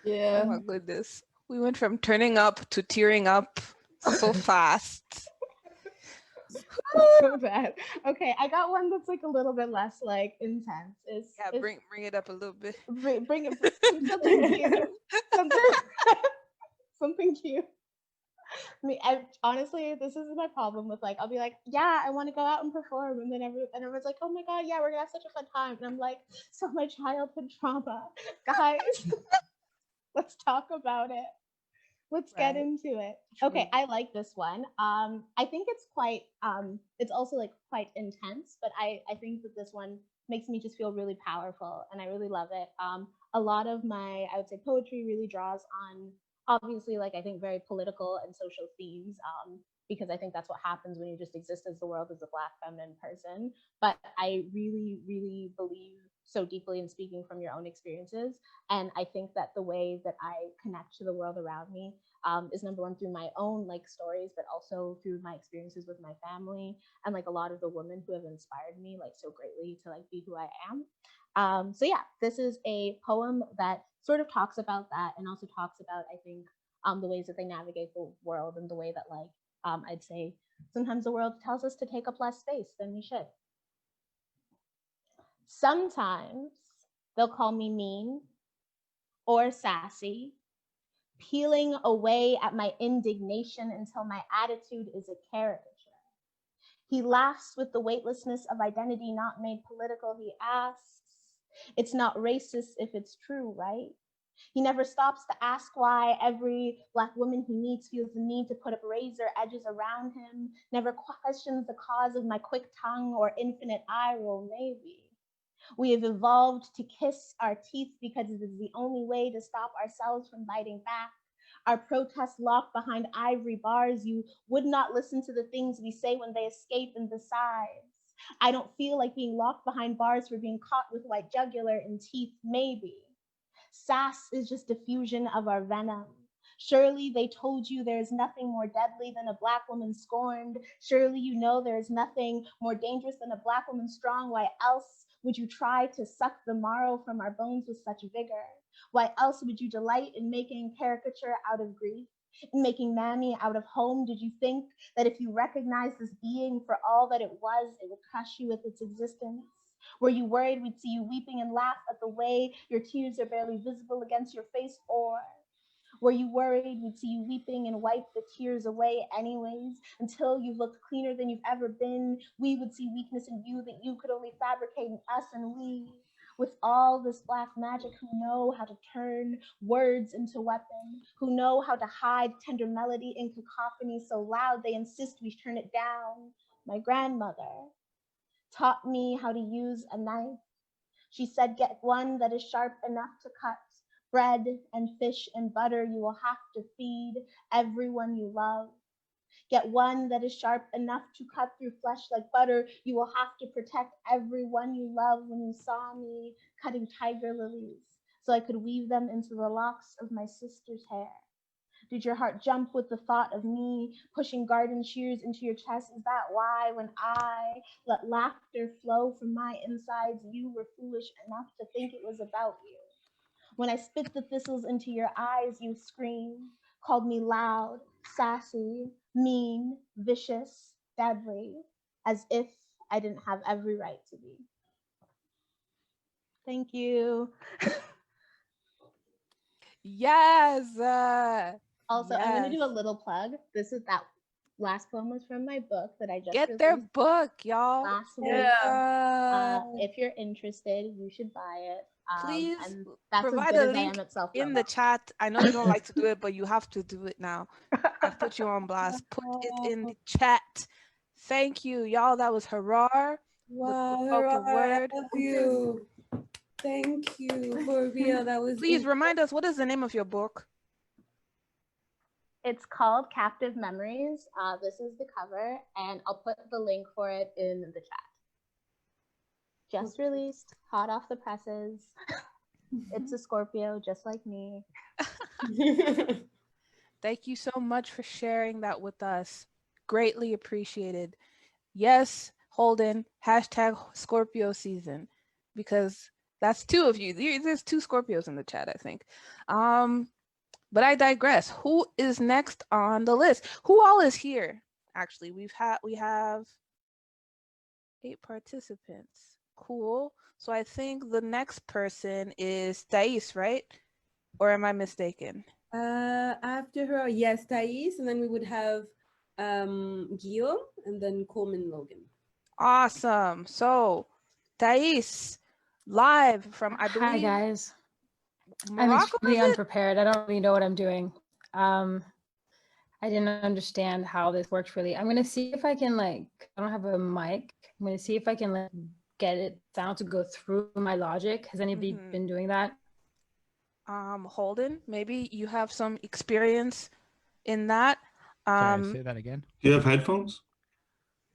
Yeah. Oh my goodness. We went from turning up to tearing up so fast. So bad. Okay, I got one that's like a little bit less like intense. It's bring it up a little bit. Bring it something cute. Something cute. Honestly, this is my problem with like, I'll be like, yeah, I want to go out and perform, and then everyone's like, oh my god, yeah, we're gonna have such a fun time, and I'm like, so my childhood trauma, guys. Let's talk about it. Let's get into it. Okay, I like this one. I think it's quite, it's also like quite intense, but I think that this one makes me just feel really powerful, and I really love it. A lot of my, I would say, poetry really draws on, obviously, like I think very political and social themes, because I think that's what happens when you just exist as the world as a Black feminine person. But I really, really believe so deeply in speaking from your own experiences. And I think that the way that I connect to the world around me is number one through my own like stories, but also through my experiences with my family and like a lot of the women who have inspired me like so greatly to like be who I am. So yeah, this is a poem that sort of talks about that and also talks about, I think, the ways that they navigate the world and the way that like, I'd say sometimes the world tells us to take up less space than we should. Sometimes they'll call me mean or sassy, peeling away at my indignation until my attitude is a caricature. He laughs with the weightlessness of identity not made political. He asks, it's not racist if it's true, right? He never stops to ask why every Black woman he meets feels the need to put up razor edges around him, never questions the cause of my quick tongue or infinite eye roll, maybe. We have evolved to kiss our teeth because it is the only way to stop ourselves from biting back. Our protests locked behind ivory bars, you would not listen to the things we say when they escape. And besides, I don't feel like being locked behind bars for being caught with white jugular and teeth, maybe. Sass is just diffusion of our venom. Surely they told you there is nothing more deadly than a Black woman scorned. Surely you know there is nothing more dangerous than a Black woman strong. Why else would you try to suck the marrow from our bones with such vigor? Why else would you delight in making caricature out of grief? In making mammy out of home? Did you think that if you recognized this being for all that it was, it would crush you with its existence? Were you worried we'd see you weeping and laugh at the way your tears are barely visible against your face? Or were you worried we'd see you weeping and wipe the tears away anyways? Until you've looked cleaner than you've ever been, we would see weakness in you that you could only fabricate in us. And we, with all this Black magic, who know how to turn words into weapons, who know how to hide tender melody in cacophony so loud they insist we turn it down. My grandmother taught me how to use a knife. She said, get one that is sharp enough to cut. Bread and fish and butter you will have to feed everyone you love. Get one that is sharp enough to cut through flesh like butter. You will have to protect everyone you love. When you saw me cutting tiger lilies so I could weave them into the locks of my sister's hair. Did your heart jump with the thought of me pushing garden shears into your chest? Is that why when I let laughter flow from my insides, you were foolish enough to think it was about you? When I spit the thistles into your eyes, you screamed, called me loud, sassy, mean, vicious, deadly, as if I didn't have every right to be. Thank you. Yes. Also, yes. I'm going to do a little plug. That last poem was from my book that I just Get their book, y'all. last week. If you're interested, you should buy it. Please and that's provide a link in the chat. I know you don't like to do it, but you have to do it now. I've put you on blast. Put it in the chat. Thank you, y'all. That was Harar. Wow, spoken word. I love you. Thank you, for real. That was. Please remind us, what is the name of your book? It's called Captive Memories. This is the cover, and I'll put the link for it in the chat. Just released, hot off the presses. It's a Scorpio, just like me. Thank you so much for sharing that with us. Greatly appreciated. Yes, Holden, hashtag Scorpio season, because that's two of you. There's two Scorpios in the chat, I think. But I digress. Who is next on the list? Who all is here? Actually, we have 8 participants. Cool. So I think the next person is Thaïs, right? Or am I mistaken? After her, yes, Thaïs, and then we would have Guillm, and then Coolman, Logan. Awesome. So, Thaïs, live from, I believe, Hi guys. I'm Morocco, extremely is it? unprepared. I don't really know what I'm doing. I didn't understand how this works really. I'm gonna see if I can I don't have a mic. I'm gonna see if I can get it sound to go through my Logic. Has anybody been doing that? Holden, maybe you have some experience in that. Sorry, say that again. Do you have headphones?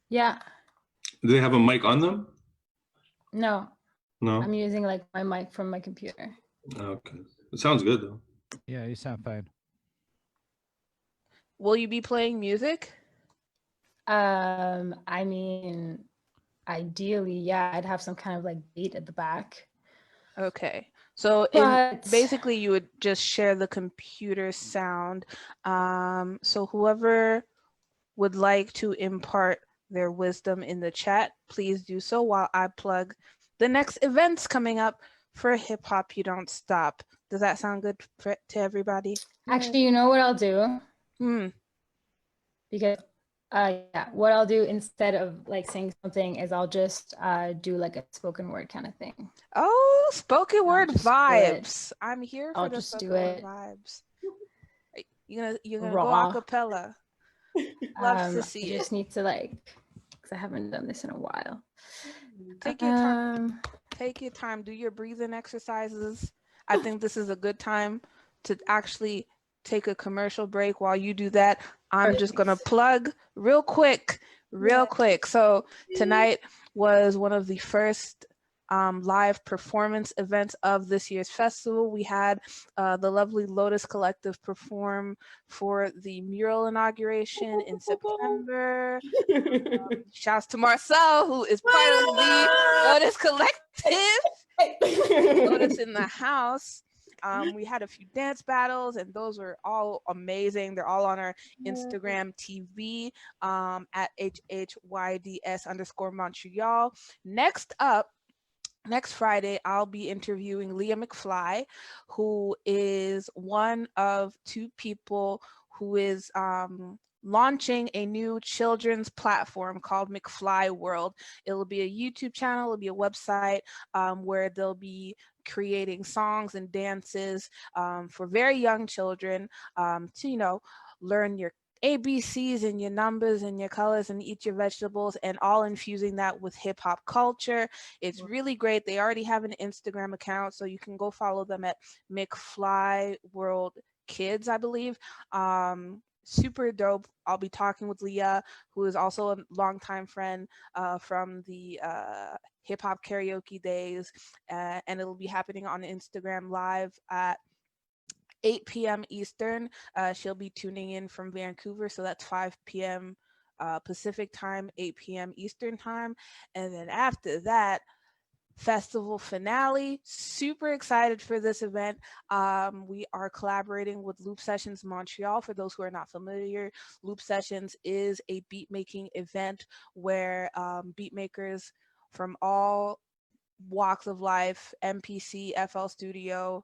Yeah. Do they have a mic on them? No. No. I'm using my mic from my computer. Okay. It sounds good though. Yeah, you sound fine. Will you be playing music? I mean, ideally, yeah, I'd have some kind of beat at the back. Okay. So basically you would just share the computer sound. So whoever would like to impart their wisdom in the chat, please do so while I plug the next events coming up for Hip Hop You Don't Stop. Does that sound good to everybody? Actually, you know what I'll do? Because yeah, what I'll do instead of saying something is I'll just do a spoken word kind of thing. Oh, spoken word vibes. I'm here for the spoken word vibes. You're gonna go a cappella. Love to see it. I just need to because I haven't done this in a while. Take your time. Take your time. Do your breathing exercises. I think this is a good time to actually take a commercial break. While you do that, I'm just gonna plug real quick. So tonight was one of the first live performance events of this year's festival. We had the lovely Lotus Collective perform for the mural inauguration in September. Shouts to Marcel, who is part of the Lotus Collective. Lotus in the house. We had a few dance battles, and those were all amazing. They're all on our Instagram TV at HHYDS_Montreal. Next up, next Friday, I'll be interviewing Leah McFly, who is one of two people who is launching a new children's platform called McFly World. It'll be a YouTube channel, it'll be a website where they'll be creating songs and dances for very young children to, learn your ABCs and your numbers and your colors and eat your vegetables, and all infusing that with hip hop culture. It's really great. They already have an Instagram account, so you can go follow them at McFly World Kids, I believe. Super dope. I'll be talking with Leah, who is also a longtime friend from the hip hop karaoke days, and it'll be happening on Instagram Live at 8 p.m. Eastern. She'll be tuning in from Vancouver, so that's 5 p.m. Pacific time, 8 p.m. Eastern time. And then after that, festival finale. Super excited for this event. We are collaborating with Loop Sessions Montreal. For those who are not familiar, Loop Sessions is a beat making event where beat makers from all walks of life, MPC, FL Studio,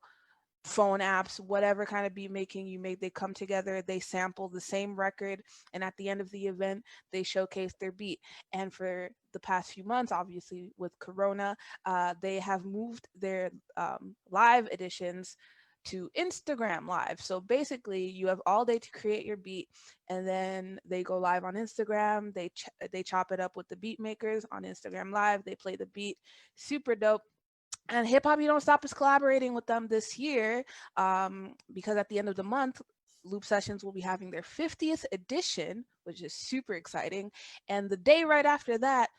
phone apps, whatever kind of beat making you make, they come together, they sample the same record, and at the end of the event, they showcase their beat. And for the past few months, obviously with Corona, they have moved their live editions to Instagram Live. So basically, you have all day to create your beat, and then they go live on Instagram. They chop it up with the beat makers on Instagram Live. They play the beat. Super dope. And Hip Hop You Don't Stop is collaborating with them this year because at the end of the month, Loop Sessions will be having their 50th edition, which is super exciting. And the day right after that,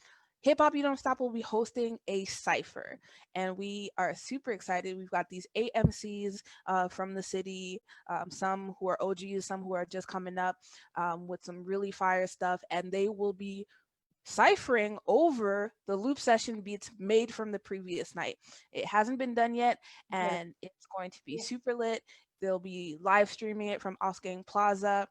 Hip Hop You Don't Stop will be hosting a cypher. And we are super excited. We've got these 8 MCs from the city, some who are OGs, some who are just coming up with some really fire stuff. And they will be ciphering over the loop session beats made from the previous night. It hasn't been done yet, and it's going to be super lit. They'll be live streaming it from Osgang Plaza.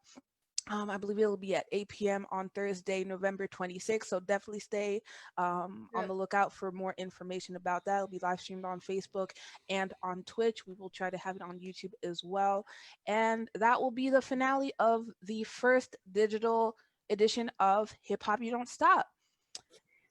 I believe it'll be at 8 p.m. on Thursday, November 26th. So definitely stay on the lookout for more information about that. It'll be live streamed on Facebook and on Twitch. We will try to have it on YouTube as well. And that will be the finale of the first digital edition of Hip Hop You Don't Stop.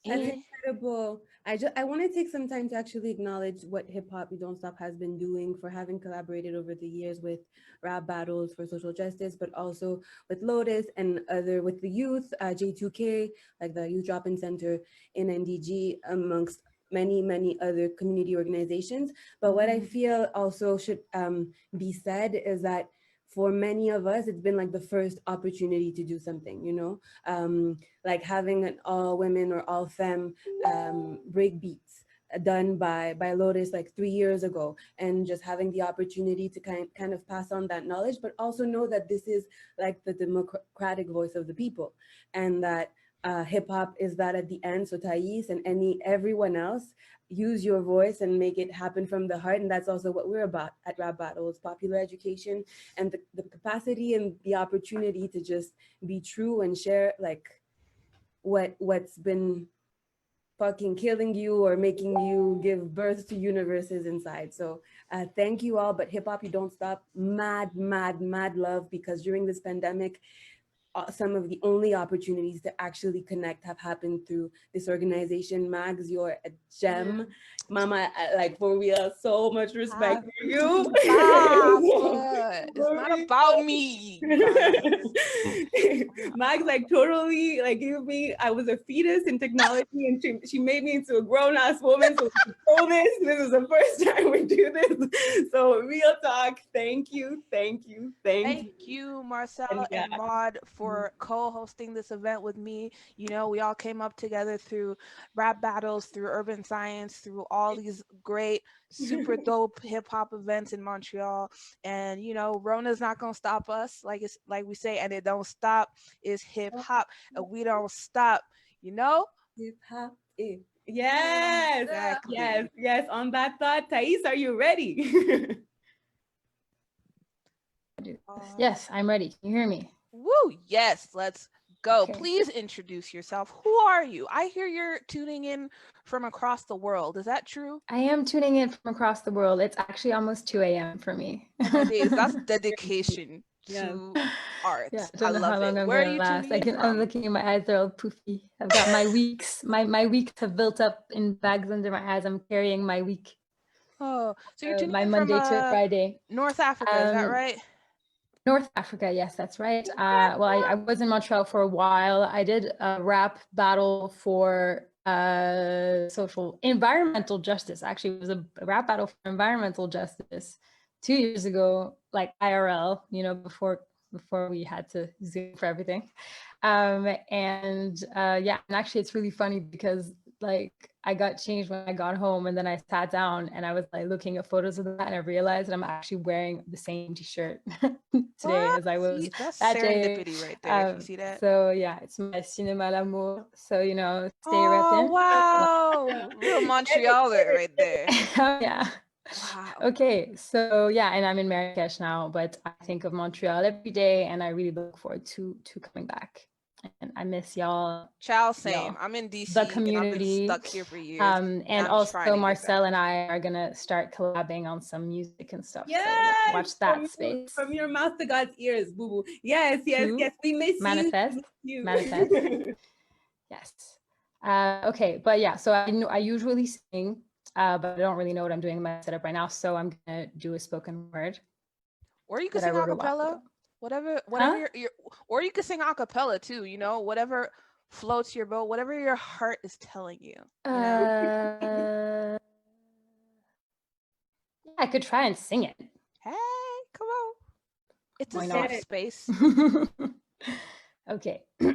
That's incredible. I want to take some time to actually acknowledge what Hip Hop You Don't Stop has been doing, for having collaborated over the years with rap battles for social justice, but also with Lotus and with the youth, J2K, like the Youth Drop-In Center in NDG, amongst many other community organizations. But what I feel also should be said is that for many of us, it's been like the first opportunity to do something, you know, like having an all women or all femme break beats done by Lotus like 3 years ago, and just having the opportunity to kind of pass on that knowledge, but also know that this is like the democratic voice of the people, and that hip hop is that at the end. So Thaïs and everyone else, use your voice and make it happen from the heart. And that's also what we're about at Rap Battles: popular education and the capacity and the opportunity to just be true and share like what's been fucking killing you or making you give birth to universes inside. So thank you all. But Hip Hop You Don't Stop, mad love, because during this pandemic, some of the only opportunities to actually connect have happened through this organization. Mags, you're a gem. Mama, like for real, so much respect for you. It's not about me. Mags like totally like gave me, I was a fetus in technology, and she made me into a grown-ass woman. So this is the first time we do this. So real talk, thank you, Massyl and Maud, for co-hosting this event with me. You know, we all came up together through rap battles, through urban science, through all these great, super dope hip hop events in Montreal. And you know, Rona's not gonna stop us, like we say, and it don't stop. Is hip hop, and we don't stop. You know, hip hop. Yes, exactly. Yes. On that thought, Thaïs, are you ready? Yes, I'm ready. Can you hear me? Woo, yes, let's go. Okay. Please introduce yourself. Who are you? I hear you're tuning in from across the world. Is that true? I am tuning in from across the world. It's actually almost 2 a.m. for me. Oh my days, that's dedication to art. Yeah, I don't know how long I'm Where gonna last. I'm looking at my eyes, they're all poofy. I've got my weeks. My weeks have built up in bags under my eyes. I'm carrying my week. Oh, so you're tuning my in Monday from, to Friday. North Africa, is that right? North Africa, yes, that's right. Well, I was in Montreal for a while. I did a rap battle for social environmental justice. Actually, it was a rap battle for environmental justice 2 years ago, like IRL, you know, before we had to Zoom for everything. Yeah, and actually it's really funny because like I got changed when I got home, and then I sat down and I was like looking at photos of that, and I realized that I'm actually wearing the same t-shirt today as I was that's that serendipity day. Right there. You see that? So yeah, it's my cinéma l'amour. So you know, stay repping. Wow, real Montrealer right there. Yeah. Wow. Okay, so yeah, and I'm in Marrakesh now, but I think of Montreal every day, and I really look forward to coming back. And I miss y'all. Child, same. I'm in DC. The community. And I've been stuck here for years. And also Marcel and I are gonna start collabing on some music and stuff. Yes, so watch that space. From your mouth to God's ears, boo boo. Yes. We miss Manifest. you. Manifest. Yes. Okay, but yeah. So I usually sing. But I don't really know what I'm doing in my setup right now, so I'm gonna do a spoken word. Or you can sing a cappella, whatever or you can sing a cappella too, you know, whatever floats your boat, whatever your heart is telling you. Yeah, I could try and sing it. Hey, come on. It's a safe space. Okay. How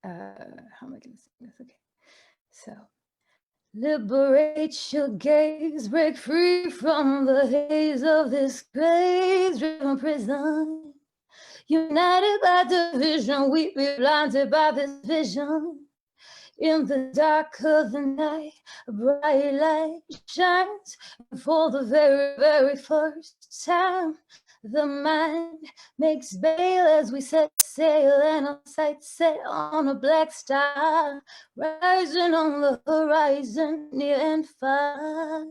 am I gonna sing this? Okay, so. Liberate your gaze, break free from the haze of this grace-driven prison. United by division, we be blinded by this vision. In the dark of the night, a bright light shines. And for the very, very first time, The mind makes bail as we set sail, and our sight set on a black star, rising on the horizon, near and far.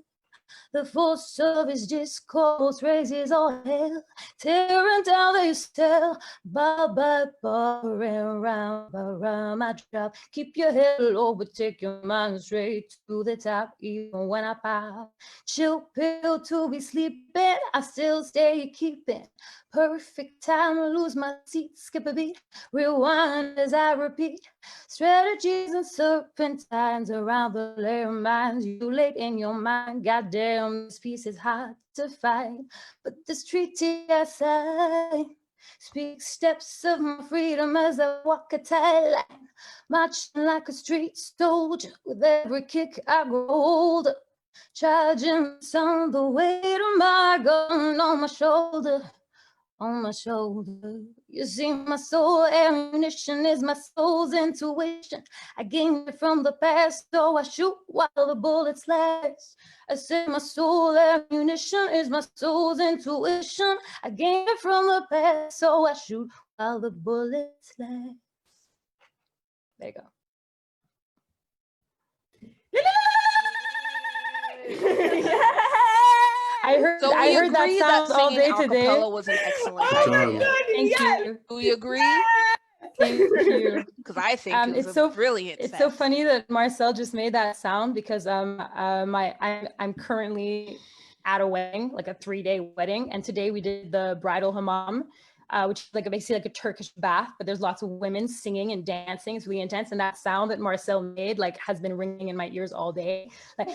The force of his discourse raises all hell, tearing down the cell, bar by bar and round by round I drop. Keep your head low, but take your mind straight to the top, even when I pop. Chill pill to be sleeping, I still stay keeping perfect time to lose my seat, skip a beat, rewind as I repeat. Strategies and serpentines around the layer minds. You late in your mind, goddamn, this piece is hard to find. But this treaty I sign speaks steps of my freedom as I walk a tight line, marching like a street soldier. With every kick I grow older, charging on the weight of my gun on my shoulder. On my shoulder. You see, my soul ammunition is my soul's intuition. I gained it from the past, so I shoot while the bullets last. I say my soul ammunition is my soul's intuition. I gained it from the past, so I shoot while the bullets last. There you go. I heard that sound all day today. Acapella was an excellent idea. Thank you. Do we agree? Thank you. Because I think it's so brilliant. It's so funny that Marcel just made that sound because I'm currently at a wedding, like a 3-day wedding, and today we did the bridal hammam, which is like basically like a Turkish bath, but there's lots of women singing and dancing. It's really intense, and that sound that Marcel made like has been ringing in my ears all day, like.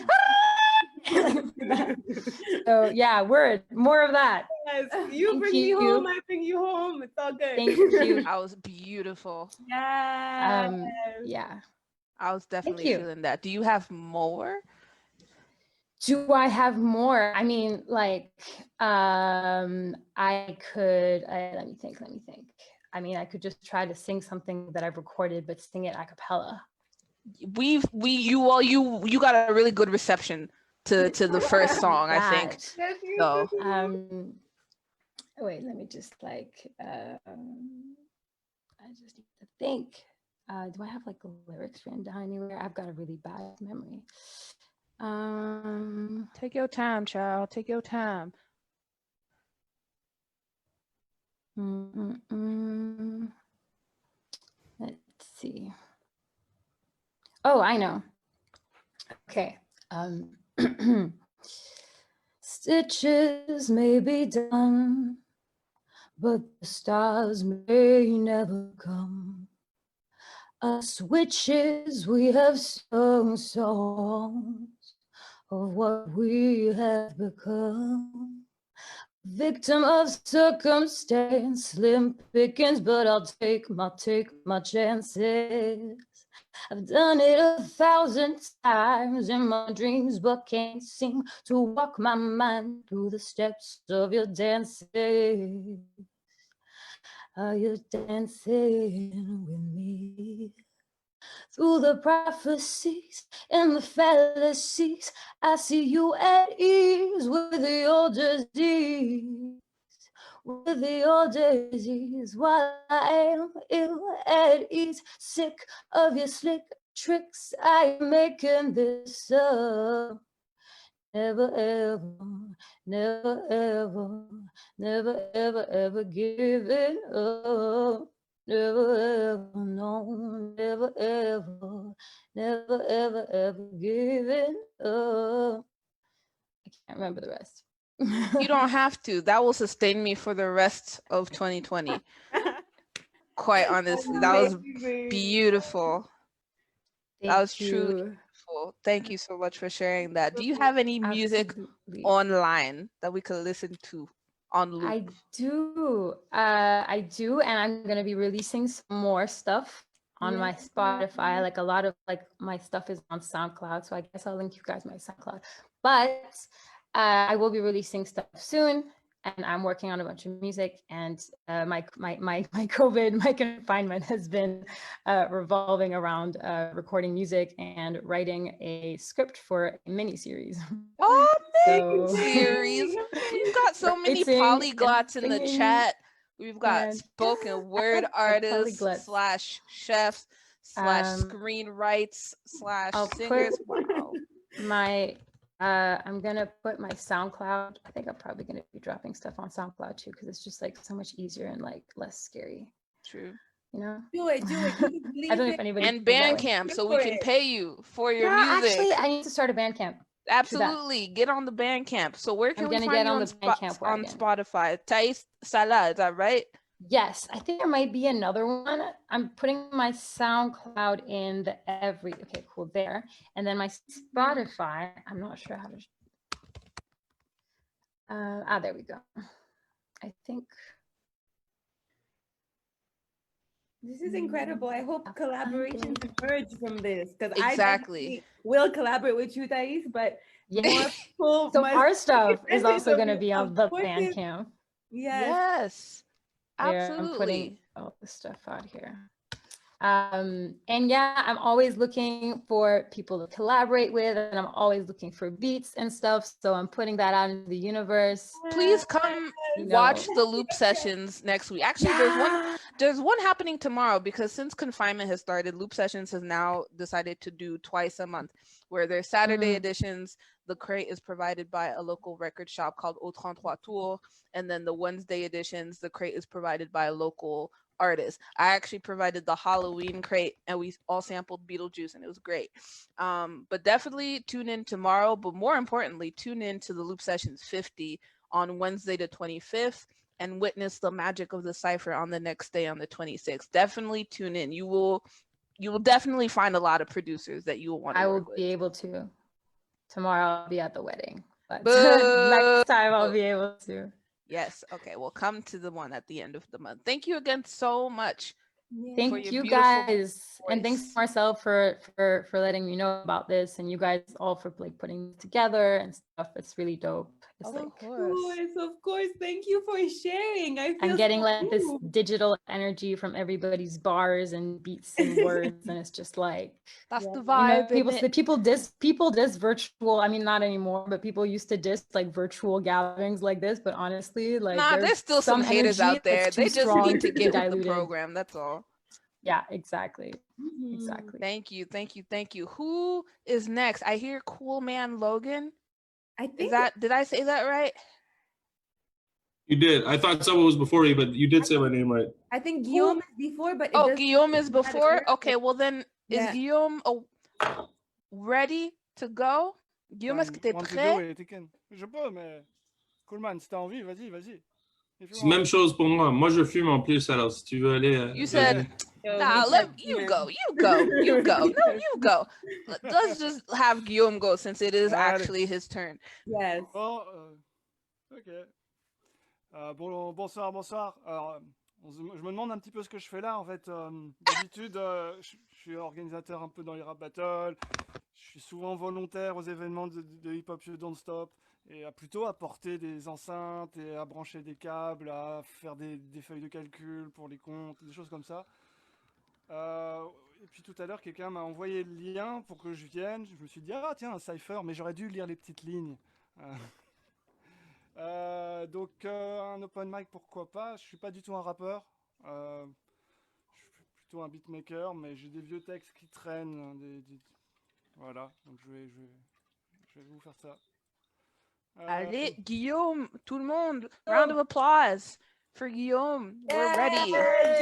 So yeah, word, more of that. Yes, you bring me home, I bring you home. It's all good. Thank you. That was beautiful. Yeah. Yeah. I was definitely feeling that. Do you have more? Do I have more? I mean, like, I could, let me think. I mean, I could just try to sing something that I've recorded, but sing it a cappella. You got a really good reception to the first song, I think. So wait, let me just like I just need to think. Do I have like lyrics written down anywhere? I've got a really bad memory. Take your time, child. Take your time. Let's see. Oh, I know. Okay. Stitches may be done, but the stars may never come. Us witches, we have sung songs of what we have become. Victim of circumstance, slim pickings, but I'll take my chances. I've done it 1,000 times in my dreams, but can't seem to walk my mind through the steps of your dances. Are you dancing with me? Through the prophecies and the fallacies, I see you at ease with your disease. With your disease, while I am ill at ease, sick of your slick tricks, I am making this up. Never ever, never ever, never ever, ever giving up. Never ever, no, never ever, never ever, ever giving up. I can't remember the rest. You don't have to. That will sustain me for the rest of 2020. Quite honestly, that was beautiful. That was truly beautiful. Thank you so much for sharing that. Do you have any music online that we could listen to on loop? I do, and I'm gonna be releasing some more stuff on my Spotify. Like a lot of like my stuff is on SoundCloud, so I guess I'll link you guys my SoundCloud. But I will be releasing stuff soon, and I'm working on a bunch of music. And my COVID, my confinement has been revolving around recording music and writing a script for a mini series. Oh, So series. We've got so many polyglots in the chat. We've got spoken word artists / chefs / screenwrites / singers. Wow. I'm gonna put my SoundCloud. I think I'm probably gonna be dropping stuff on SoundCloud too, because it's just like so much easier and like less scary. True. You know? Do it. I don't know if anybody. And Bandcamp, so we can pay you for your music. Actually, I need to start a Bandcamp. Absolutely, get on the Bandcamp. So where can we find get you on the Bandcamp on Spotify? Thaïs, Sala, is that right? Yes, I think there might be another one. I'm putting my SoundCloud in the okay, cool, there. And then my Spotify, I'm not sure how to, there we go. I think. This is incredible. I hope collaborations emerge from this, because exactly. I will collaborate with you, Thaïs, but more people so our stuff is also going to be on the Bandcamp. Yes. Absolutely. I'm putting all this stuff out here. And yeah, I'm always looking for people to collaborate with, and I'm always looking for beats and stuff. So I'm putting that out into the universe. Please come watch the loop sessions next week. Actually, there's one happening tomorrow, because since confinement has started, Loop Sessions has now decided to do twice a month, where their Saturday editions, the crate is provided by a local record shop called Au 33 Tours, and then the Wednesday editions, the crate is provided by a local artist. I actually provided the Halloween crate, and we all sampled Beetlejuice, and it was great. But definitely tune in tomorrow, but more importantly, tune in to the Loop Sessions 50 on Wednesday the 25th, and witness the magic of the cipher on the next day on the 26th. Definitely tune in. You will definitely find a lot of producers that you will want to work with. Be able to. Tomorrow I'll be at the wedding, but next time I'll be able to. Yes. Okay. We'll come to the one at the end of the month. Thank you again so much. Thank you guys, and thanks Marcel for letting me know about this, and you guys all for like putting it together and stuff. It's really dope. It's of course. Thank you for sharing. I'm getting like this digital energy from everybody's bars and beats and words, and it's just like that's the vibe. You know, people diss virtual. I mean, not anymore, but people used to diss like virtual gatherings like this. But honestly, like there's still some haters out there. They just need to get with the program. That's all. Yeah, exactly. Exactly. Thank you. Who is next? I hear Coolman Logan. I think did I say that right? You did. I thought someone was before you, but you did say my name right. I think Guillm is before, but Guillm is before. Okay, well then is Guillm ready to go? Guillm, est-ce que t'es prêt? Je sais pas, mais Coolman, si t'as envie, vas-y. C'est même chose pour moi. Moi, je fume en plus, alors si tu veux aller... You said, nah, you go. No, you go. Let's just have Guillaume go, since it is actually his turn. Yes. Bon, ok. Bonsoir. Alors, je me demande un petit peu ce que je fais là, en fait. D'habitude, je suis organisateur un peu dans les rap battles. Je suis souvent volontaire aux événements de hip-hop Don't Stop. Et à plutôt apporter des enceintes et à brancher des câbles, à faire des feuilles de calcul pour les comptes, des choses comme ça. Et puis tout à l'heure, quelqu'un m'a envoyé le lien pour que je vienne. Je me suis dit, ah tiens, un cipher, mais j'aurais dû lire les petites lignes. Donc un open mic, pourquoi pas. Je suis pas du tout un rappeur. Je suis plutôt un beatmaker, mais j'ai des vieux textes qui traînent. Voilà, donc je vais vous faire ça. Allez, Guillaume, tout le monde, round of applause for Guillaume. We're ready.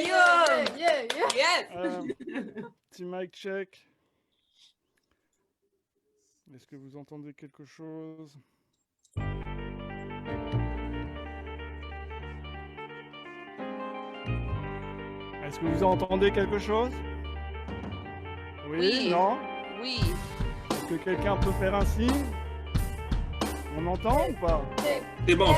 Guillaume! Yes! Petit mic check. Est-ce que vous entendez quelque chose? Est-ce que vous entendez quelque chose? Oui, non? Oui. Est-ce que quelqu'un peut faire un signe? On entend ou pas? C'est bon.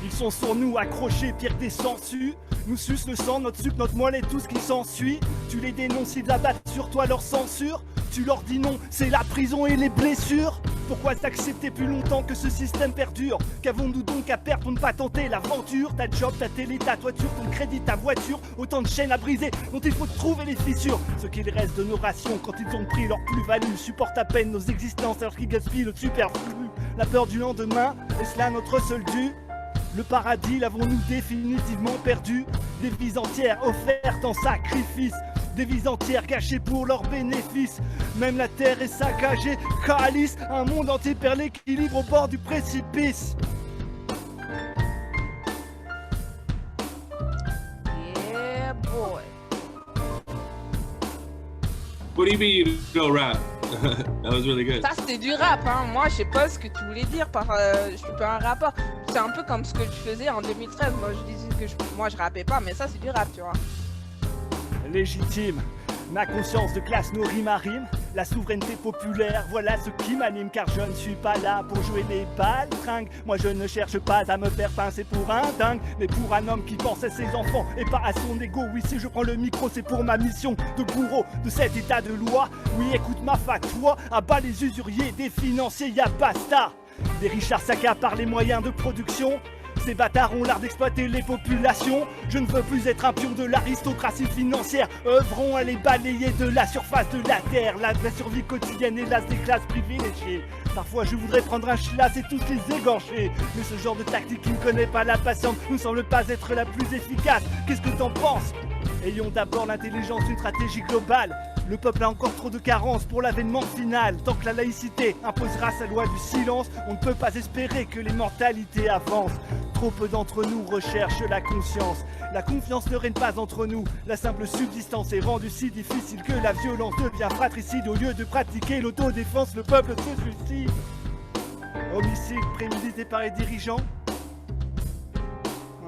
Ils sont sur nous, accrochés, pire des sangsues. Nous sucent le sang, notre sucre, notre moelle et tout ce qui s'ensuit. Tu les dénonces, ils abattent sur toi leur censure. Tu leur dis non, c'est la prison et les blessures. Pourquoi s'accepter plus longtemps que ce système perdure? Qu'avons-nous donc à perdre pour ne pas tenter l'aventure? Ta job, ta télé, ta toiture, ton crédit, ta voiture, autant de chaînes à briser dont il faut trouver les fissures. Ce qu'il reste de nos rations quand ils ont pris leur plus-value supporte à peine nos existences alors qu'ils gaspillent le superflu. La peur du lendemain, est-ce là notre seul dû? Le paradis l'avons-nous définitivement perdu? Des vies entières offertes en sacrifice, des vies entières gâchées pour leurs bénéfices. Même la terre est saccagée, calice, un monde entier perd l'équilibre au bord du précipice. Yeah, boy. What do you mean you don't rap? That was really good. Ça, c'était du rap, hein. Moi, je sais pas ce que tu voulais dire par je suis pas un rappeur. C'est un peu comme ce que je faisais en 2013. Moi, je disais que moi, je rappais pas, mais ça, c'est du rap, tu vois. Légitime, ma conscience de classe nourrit ma rime. La souveraineté populaire, voilà ce qui m'anime. Car je ne suis pas là pour jouer les baltringues. Moi je ne cherche pas à me faire pincer pour un dingue, mais pour un homme qui pense à ses enfants et pas à son ego. Oui, si je prends le micro, c'est pour ma mission de bourreau de cet état de loi. Oui, écoute ma fatwa, à bas les usuriers, des financiers, y'a basta. Des richards s'accaparent les moyens de production. Ces bâtards ont l'art d'exploiter les populations. Je ne veux plus être un pion de l'aristocratie financière. Œuvrons à les balayer de la surface de la terre. La survie quotidienne, hélas, des classes privilégiées. Parfois je voudrais prendre un schlass et tous les égorger. Mais ce genre de tactique qui ne connaît pas la patience ne semble pas être la plus efficace. Qu'est-ce que t'en penses? Ayons d'abord l'intelligence d'une stratégie globale. Le peuple a encore trop de carences pour l'avènement final. Tant que la laïcité imposera sa loi du silence, on ne peut pas espérer que les mentalités avancent. Trop peu d'entre nous recherchent la conscience. La confiance ne règne pas entre nous. La simple subsistance est rendue si difficile que la violence devient fratricide. Au lieu de pratiquer l'autodéfense, le peuple se suicide. Homicide prémédité par les dirigeants.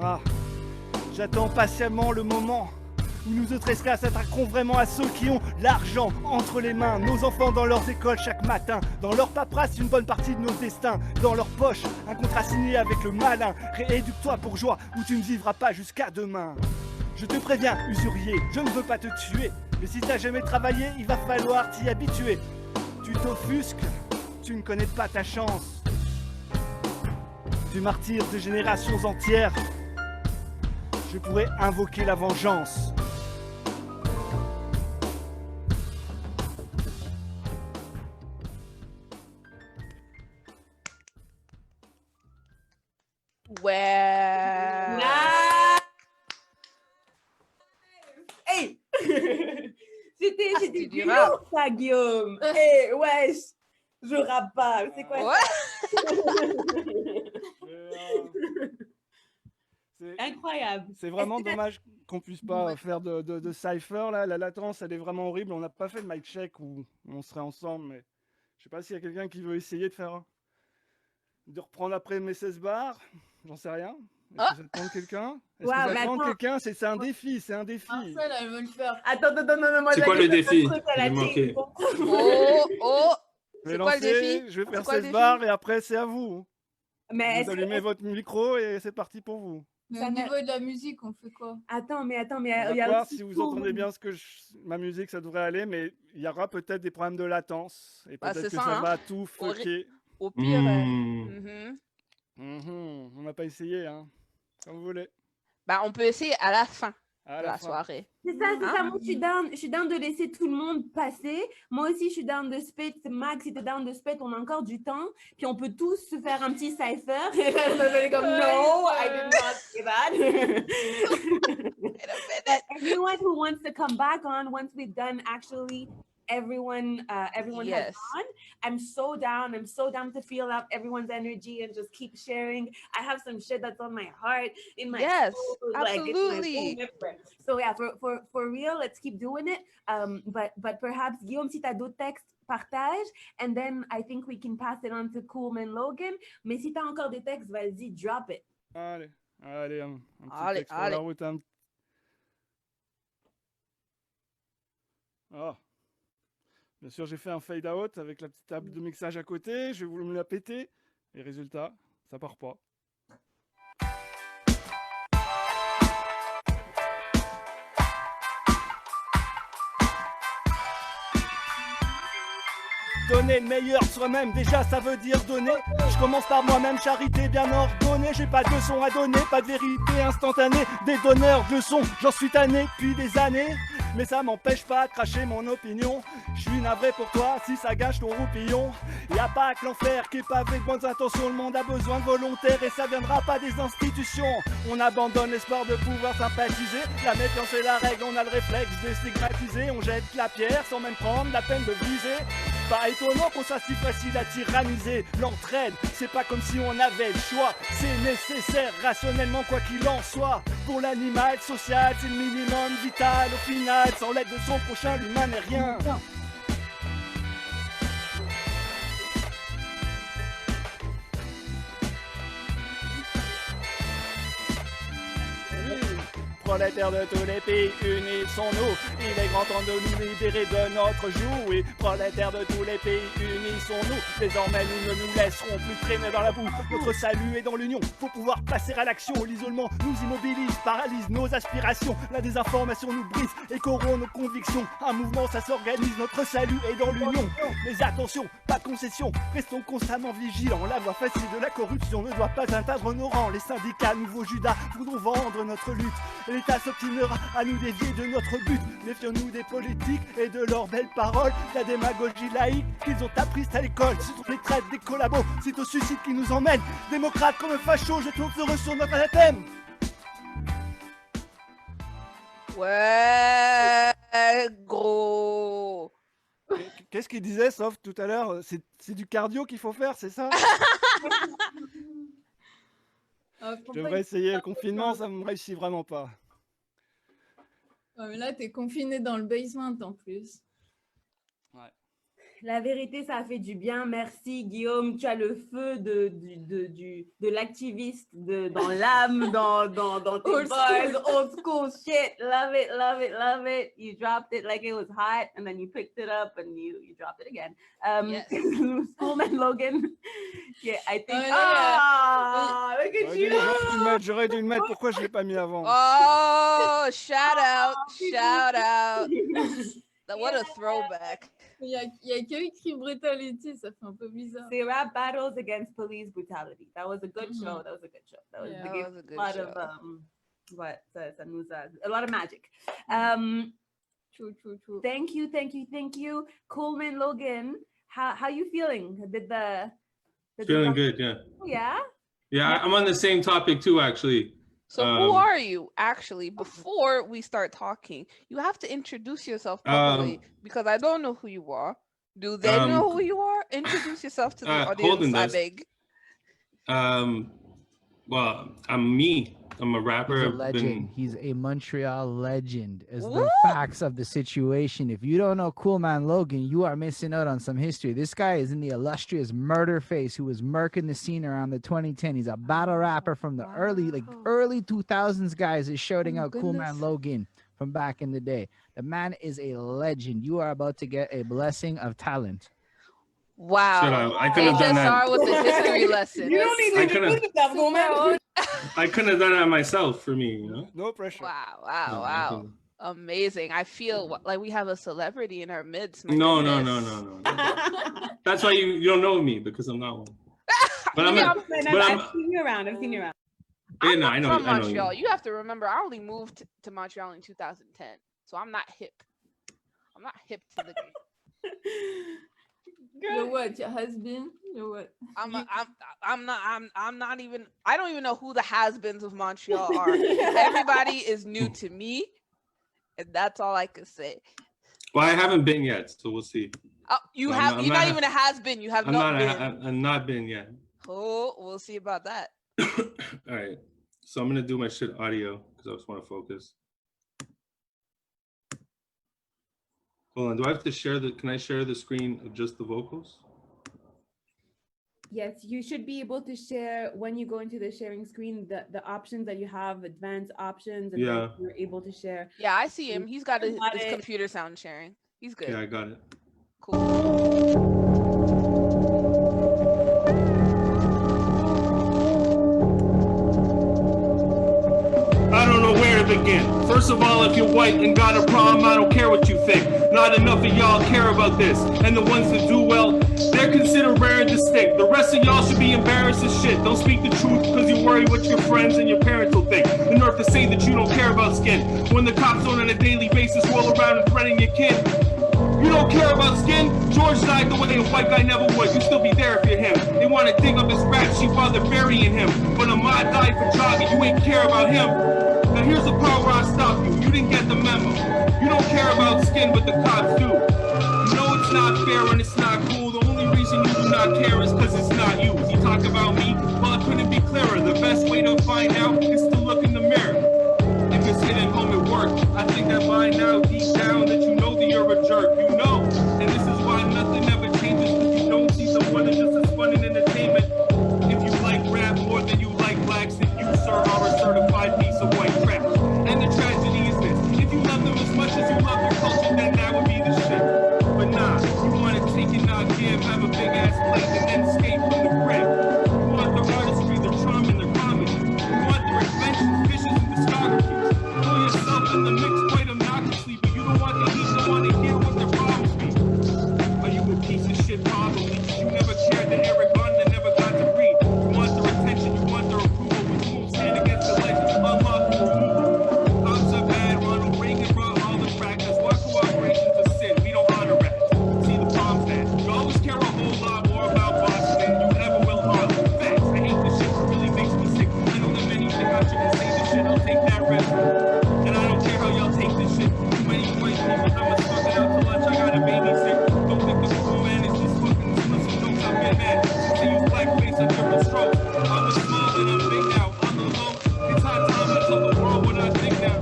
Ah, j'attends patiemment le moment où nous autres esclaves s'attaqueront vraiment à ceux qui ont l'argent entre les mains. Nos enfants dans leurs écoles chaque matin, dans leur paperasse une bonne partie de nos destins, dans leur poche un contrat signé avec le malin. Rééduque-toi bourgeois ou tu ne vivras pas jusqu'à demain. Je te préviens usurier, je ne veux pas te tuer, mais si t'as jamais travaillé, il va falloir t'y habituer. Tu t'offusques, tu ne connais pas ta chance. Tu martyres de générations entières. Je pourrais invoquer la vengeance. Ouais. Hey. C'était du du rap. lourd, ça, Guillaume. Hey, wesh, je rappe pas. C'est quoi ça? Incroyable. C'est vraiment dommage qu'on puisse pas faire de cypher là. La latence elle est vraiment horrible. On n'a pas fait de mic check où on serait ensemble, mais je sais pas s'il y a quelqu'un qui veut essayer de reprendre après mes 16 bars. J'en sais rien. Est-ce que ça demande quelqu'un? Est-ce que ça demande quelqu'un? C'est un défi, c'est un défi. Marcel, elle veut le faire. Attends, moi C'est quoi le défi? J'ai manqué. Oh. C'est quoi le défi? Je vais faire 16 bars et après c'est à vous. Mais vous allumez votre micro et c'est parti pour vous. Mais au niveau de la musique, on fait quoi? Attends, mais il y a voir si vous entendez bien ma musique, ça devrait aller, mais il y aura peut-être des problèmes de latence et peut-être que ça va tout fucker. Au pire. On n'a pas essayé, hein. Comme vous voulez. Bah, on peut essayer à la fin à de la soirée. C'est ça. Moi, je suis down de laisser tout le monde passer. Moi aussi, je suis down de spit. Max, si t'es down de spit, on a encore du temps. Puis on peut tous se faire un petit cypher. Et comme, no, I did not say that. Anyone who wants to come back on once we've done actually everyone Yes. has gone. I'm so down to feel up everyone's energy and just keep sharing. I have some shit that's on my heart, in my soul, absolutely. Like, so yeah, for real, let's keep doing it. But perhaps Guillaume, si t'as d'autres textes, partage, and then I think we can pass it on to Coolman, Logan. Mais si t'as encore des textes, vas-y, drop it. Allez, un petit texte pour la route. Bien sûr, j'ai fait un fade out avec la petite table de mixage à côté. J'ai voulu me la péter. Et résultat, ça part pas. Donner le meilleur de soi-même, déjà ça veut dire donner. Je commence par moi-même, charité bien ordonnée. J'ai pas de leçons à donner, pas de vérité instantanée. Des donneurs de leçons, j'en suis tanné depuis des années. Mais ça m'empêche pas de cracher mon opinion. Je suis navré pour toi si ça gâche ton roupillon. Y'a pas que l'enfer qui est pavé de bonnes intentions. Le monde a besoin de volontaires et ça viendra pas des institutions. On abandonne l'espoir de pouvoir sympathiser. La méfiance est la règle, on a le réflexe de stigmatiser. On jette la pierre sans même prendre la peine de briser. Pas étonnant qu'on soit si facile à tyranniser. L'entraide, c'est pas comme si on avait le choix. C'est nécessaire rationnellement quoi qu'il en soit. Pour l'animal social, c'est le minimum vital au final. Sans l'aide de son prochain, l'humain n'est rien. Prolétaires de tous les pays, unissons-nous. Il est grand temps de nous libérer de notre joug. Oui, prolétaires de tous les pays, unissons-nous. Désormais, nous ne nous laisserons plus traîner dans la boue. Notre salut est dans l'union. Pour pouvoir passer à l'action, l'isolement nous immobilise, paralyse nos aspirations. La désinformation nous brise et corrompt nos convictions. Un mouvement, ça s'organise. Notre salut est dans l'union. Mais attention, pas de concession. Restons constamment vigilants. La voie facile de la corruption ne doit pas atteindre nos rangs. Les syndicats, nouveaux Judas, voudront vendre notre lutte. L'État s'obstinera à nous dévier de notre but. Méfions-nous des politiques et de leurs belles paroles. La démagogie laïque qu'ils ont apprise à l'école. C'est on les traite des collabos, c'est au suicide qui nous emmène. Démocrates comme fachos, je trouve heureux sur notre anathème. Ouais, gros. Qu'est-ce qu'il disait, sauf tout à l'heure? C'est du cardio qu'il faut faire, c'est ça? Je devrais essayer le confinement, ça me réussit vraiment pas. Ouais, mais là, t'es confiné dans le basement en plus. Ouais. La vérité, ça a fait du bien. Merci, Guillaume. Tu as le feu de l'activiste dans l'âme, dans tes bars. Old school shit. Love it, love it, love it. You dropped it like it was hot, and then you picked it up, and you dropped it again. Yes. Coolman, Logan. Yeah, I think... look at you. J'aurais dû le mettre. Pourquoi je ne l'ai pas mis avant? Oh, shout out, shout out. What a throwback. Il y a qu'écrit brutality, ça fait un peu bizarre. C'est rap battles against police brutality. That was a good show. That was a good show. That was a good lot show. A lot of magic. True. Thank you. Coolman, Logan, how you feeling? Feeling good, yeah. Yeah? Yeah, I'm on the same topic too, actually. So who are you, actually? Before we start talking, you have to introduce yourself properly, because I don't know who you are. Do they know who you are? Introduce yourself to the audience, Holden I does. beg. Well, I'm me. I'm a rapper. He's a legend. He's a Montreal legend. As the facts of the situation, if you don't know Coolman Logan, you are missing out on some history. This guy is in the illustrious Murder Face, who was murking the scene around the 2010. He's a battle rapper from the early 2000s. Guys is shouting out Coolman Logan from back in the day. The man is a legend. You are about to get a blessing of talent. Wow. I couldn't have done that. with the history lesson. You don't need to do stuff, Coolman. I couldn't have done that myself, for me, you know? No pressure. Wow. Amazing. I feel like we have a celebrity in our midst. No. That's why you don't know me, because I'm not one. But I've seen you around. Yeah, no, I know. From Montreal. You have to remember, I only moved to Montreal in 2010, so I'm not hip. I'm not hip to the game. You're what? Your husband? You're what? I'm not even. I don't even know who the has-beens of Montreal are. Everybody is new to me, and that's all I can say. Well, I haven't been yet, so we'll see. You're not even a has-been. You have not been. I'm not been yet. Oh, we'll see about that. All right, so I'm gonna do my shit audio because I just want to focus. Hold on, do I have to share can I share the screen of just the vocals? Yes, you should be able to share when you go into the sharing screen, the options that you have, advanced options, and then you're able to share. Yeah, I see him. He's got his computer sound sharing. He's good. Yeah, I got it. Cool. I don't know where to begin. First of all, if you're white and got a problem, I don't care what you think. Not enough of y'all care about this. And the ones that do well, they're considered rare and distinct. The rest of y'all should be embarrassed as shit. Don't speak the truth because you worry what your friends and your parents will think. The nerve to say that you don't care about skin when the cops don't on a daily basis roll around and threaten your kid. You don't care about skin? George died the way a white guy never would. You still be there if you're him. They want to dig up his rap sheet while they're burying him. But Ahmad died for jogging. You ain't care about him. Now here's the part where I stop you. You didn't get the memo. You don't care about skin, but the cops do. You know it's not fair and it's not cool. The only reason you do not care is because it's not you. You talk about me? Well, it couldn't be clearer. The best way to find out is to look in the mirror. If it's hitting home at work, I think that by now, deep down, that you know that you're a jerk. You know, and this is why nothing ever changes, because you don't see someone as just as fun and entertainment. If you like rap more than you like blacks, then you, sir, are a certified piece of white trash. And the tragedy is this: if you love them as much as you love your culture, then that would be the shit. But nah, you want to take and not give, have a big ass plate, and then escape from the crib. You want the artistry, the charm, and the comedy. You want the inventions, visions, and discographies. Pull yourself in the mix quite obnoxiously, but you don't want the heat, don't want to hear what their problems be. Are you a piece of shit? Probably. You never cared to Eric Garner, never got to read. You want their attention, you want their approval, but you won't stand against the legends. Unlawful removal. Cops are bad, Ronald Reagan brought all the practice. Why cooperation's a sin? We don't honor rats. See the problem's that you always care a whole lot more about Boston than you ever will Harlem. Facts. I hate this shit. It really makes me sick. I know that many think I shouldn't say this shit. I'll take that risk. And I don't care how y'all take this shit. Too many white people, I'ma smoke it out to lunch. I got a babysit. Don't think the Coolman is just fucking explicit jokes. I'm getting mad. Since they use blackface on different strokes. I was small and I'm big now. On the low, it's high time I tell the world what I think now.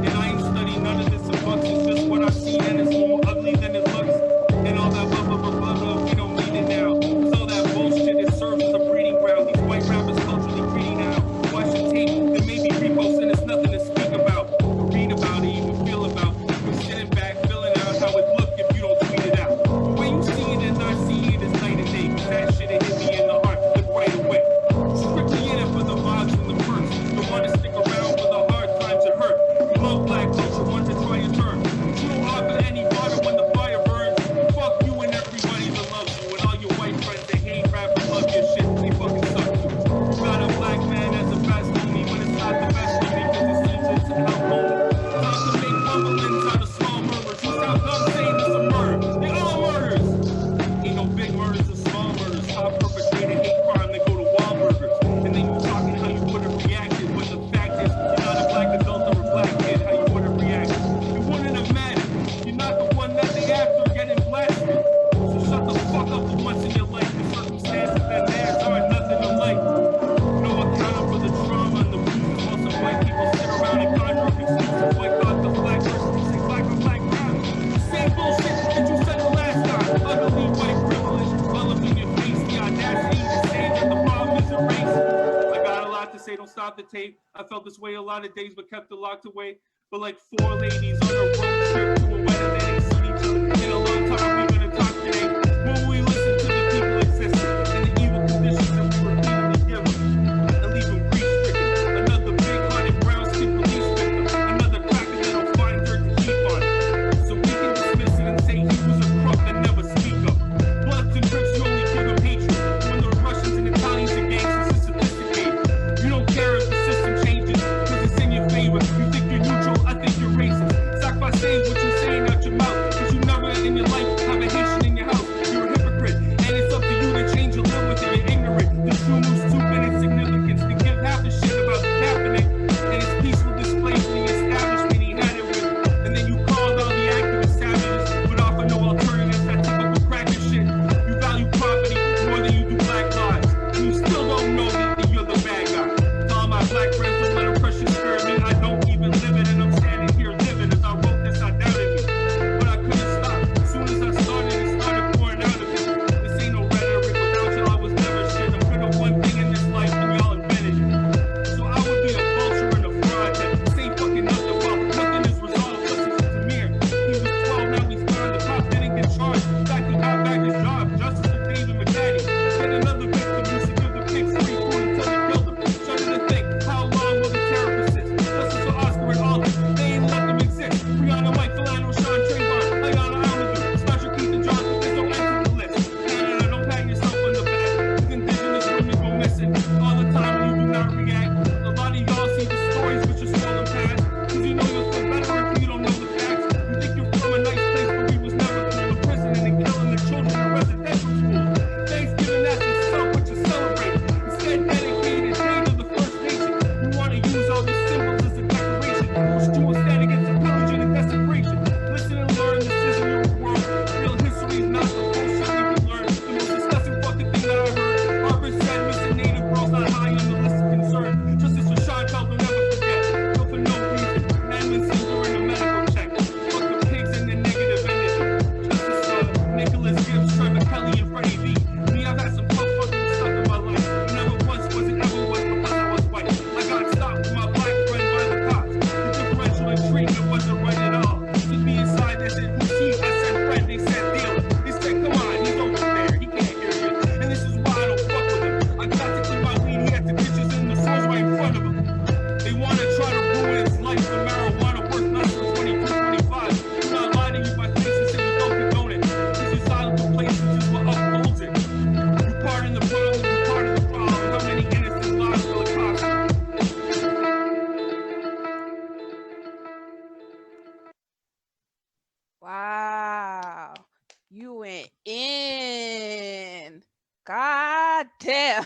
And I ain't studying none of this in books. It's just what I see, and it's more ugly than it looks. And all that blah, blah, blah, blah, blah, we don't need it now. Cause all that bullshit, it serves as a breeding ground. These white rappers culturally greedy now. Watch the tape, there may be reposts and it's nothing to speak about, or read about, or even feel about. We're sitting back, filling out how it look if you don't tweet it out. The way you see it and I see it is night and day. Cause that shit it hit me in the heart, like right away. Strictly in it for the vibes and the perks. Don't want to stick around for the hard times it hurt. You love black culture, want to try your turn. But you don't offer any water when the fire burns. Fuck you and everybody that loves you. And all your white friends that hate rap and love your shit, they fucking suck too. You got a black man as a best homie, but it's not the best homie because it seems it's an outcome. Time to make rumblings out of small murmurs. You sound dumb saying it's a murder. They all murders. Ain't no big murders or small murders. Top perpetrated hate crime, they go to Wahlburgers. And then you talking how you would have reacted. But the fact is, you're not a black adult or a black kid, how you would have reacted. It wouldn't have mattered. You're not the one that they after getting blasted. So shut the fuck up for once in your life. The circumstances that theirs are nothing alike. No accounting for the trauma and the bruises. Most of white people sit around and conjure up excuses. Boycott the black person, you say black or black brown. Same bullshit that you said the last time. Ugly white privilege, all up in your face. The audacity to say that the problem is a race. I got a lot to say, don't stop the tape. I felt this way a lot of days, but kept it locked away. But like 4 ladies on a road trip to a wedding that ain't seen each other in a long time. We're gonna talk today. When we listen to the people existing and the evil conditions that we repeatedly give them and leave them grief-stricken. Another big-hearted brown-skin police victim. Another cracker that'll find dirt to keep on. So we can dismiss it and say he was a crook that never speak up. Bloods and Crips, you only give them hatred. When the Russians and Italians and gangsters are sophisticated. You don't care if the system changes because it's in your favor. You think you're neutral, I think you're racist. Stop by saying what you're saying out your mouth, because you never in your life have a Haitian in your house. You're a hypocrite, and it's up to you to change your live with it. You're ignorant. The true move's 2 minutes significance to give half a shit about the Kaepernick and his peaceful display for the establishment he had it with. And then you called all the activists savages, but offer no alternatives. That typical cracker shit. You value property more than you do black lives. And you still don't know that you're the bad guy. To all my black friends, don't let them crush your spirit. Me, I don't even live it, and I'm standing here living. As I wrote this, I doubted me, but I couldn't stop. As soon as I started, it went in. God damn.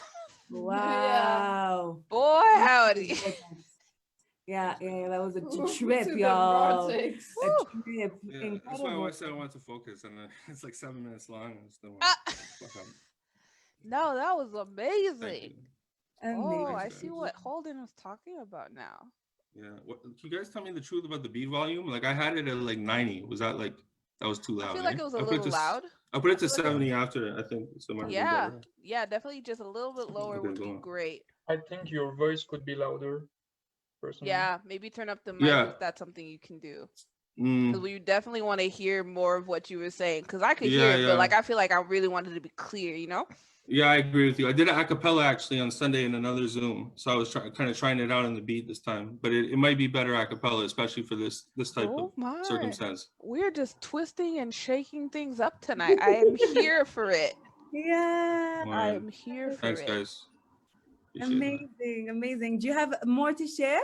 Wow. Boy, howdy. Yeah, that was a trip, y'all. A trip. Yeah, that's why I said I wanted to focus, and it's like 7 minutes long. And still no, that was amazing. Oh, I Thanks, see what Holden was talking about now. Yeah, can you guys tell me the truth about the beat volume? Like I had it at like 90. Was that like that was too loud? I feel like it was a little loud. I put it to 70 after. I think so. Yeah, definitely just a little bit lower would be great. I think your voice could be louder. Personally. Yeah, maybe turn up the mic if that's something you can do. Because we definitely want to hear more of what you were saying. Because I could hear it, but like I feel like I really wanted to be clear, you know? Yeah, I agree with you. I did an acapella actually on Sunday in another Zoom, so I was kind of trying it out on the beat this time. But it might be better acapella, especially for this type of circumstance. We're just twisting and shaking things up tonight. I am here for it. Yeah, I'm here for Thanks, it. guys. Amazing. Do you have more to share?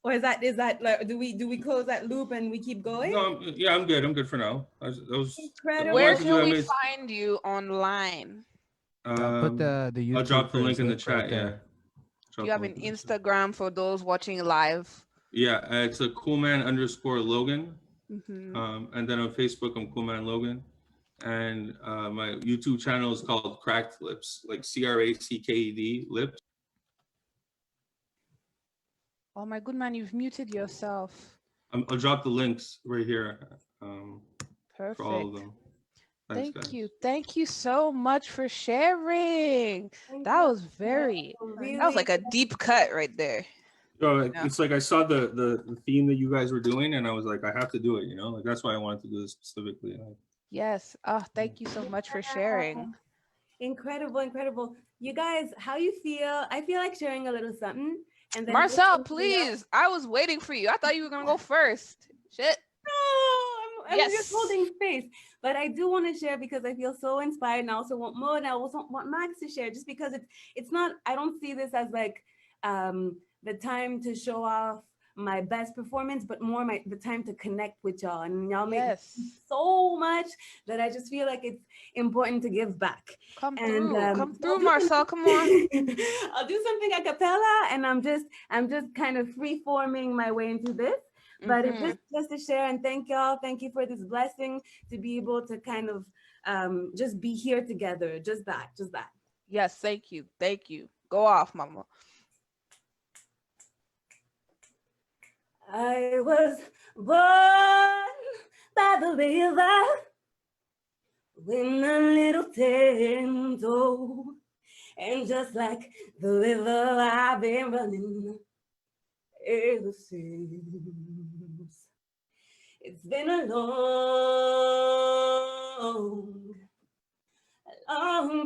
Or is that like do we close that loop and we keep going? No, I'm good. I'm good for now. That was incredible. Where can we find you online? Put the YouTube. I'll drop the link in the chat. Right Do you have an Instagram for those watching live? Yeah, it's a Coolman_Logan. Mm-hmm. And then on Facebook, I'm Coolman Logan. And my YouTube channel is called Cracked Lips, like CRACKED Lips. Oh my good man, you've muted yourself. I'll drop the links right here. Perfect. For all of them. Thanks, Thank you. Thank you so much for sharing. That was that was like a deep cut right there. It's like I saw the theme that you guys were doing, and I was like, I have to do it, you know? Like that's why I wanted to do this specifically. Yes. Oh, thank you so much for sharing. Incredible. You guys, how you feel? I feel like sharing a little something. And then Marcel, please. I was waiting for you. I thought you were gonna go first. Shit. No, I'm just holding space. But I do want to share because I feel so inspired, and I also want more, and I also want Max to share, just because it's not. I don't see this as like the time to show off my best performance, but more the time to connect with y'all, and y'all make so much that I just feel like it's important to give back. Come through, Marcel. Come on. I'll do something a cappella, and I'm just kind of free forming my way into this. But it's just to share and thank y'all. Thank you for this blessing to be able to kind of just be here together. Just that. Yes, thank you. Go off, mama. I was born by the river when a little tent old, and just like the river I've been running ever since. It's been a long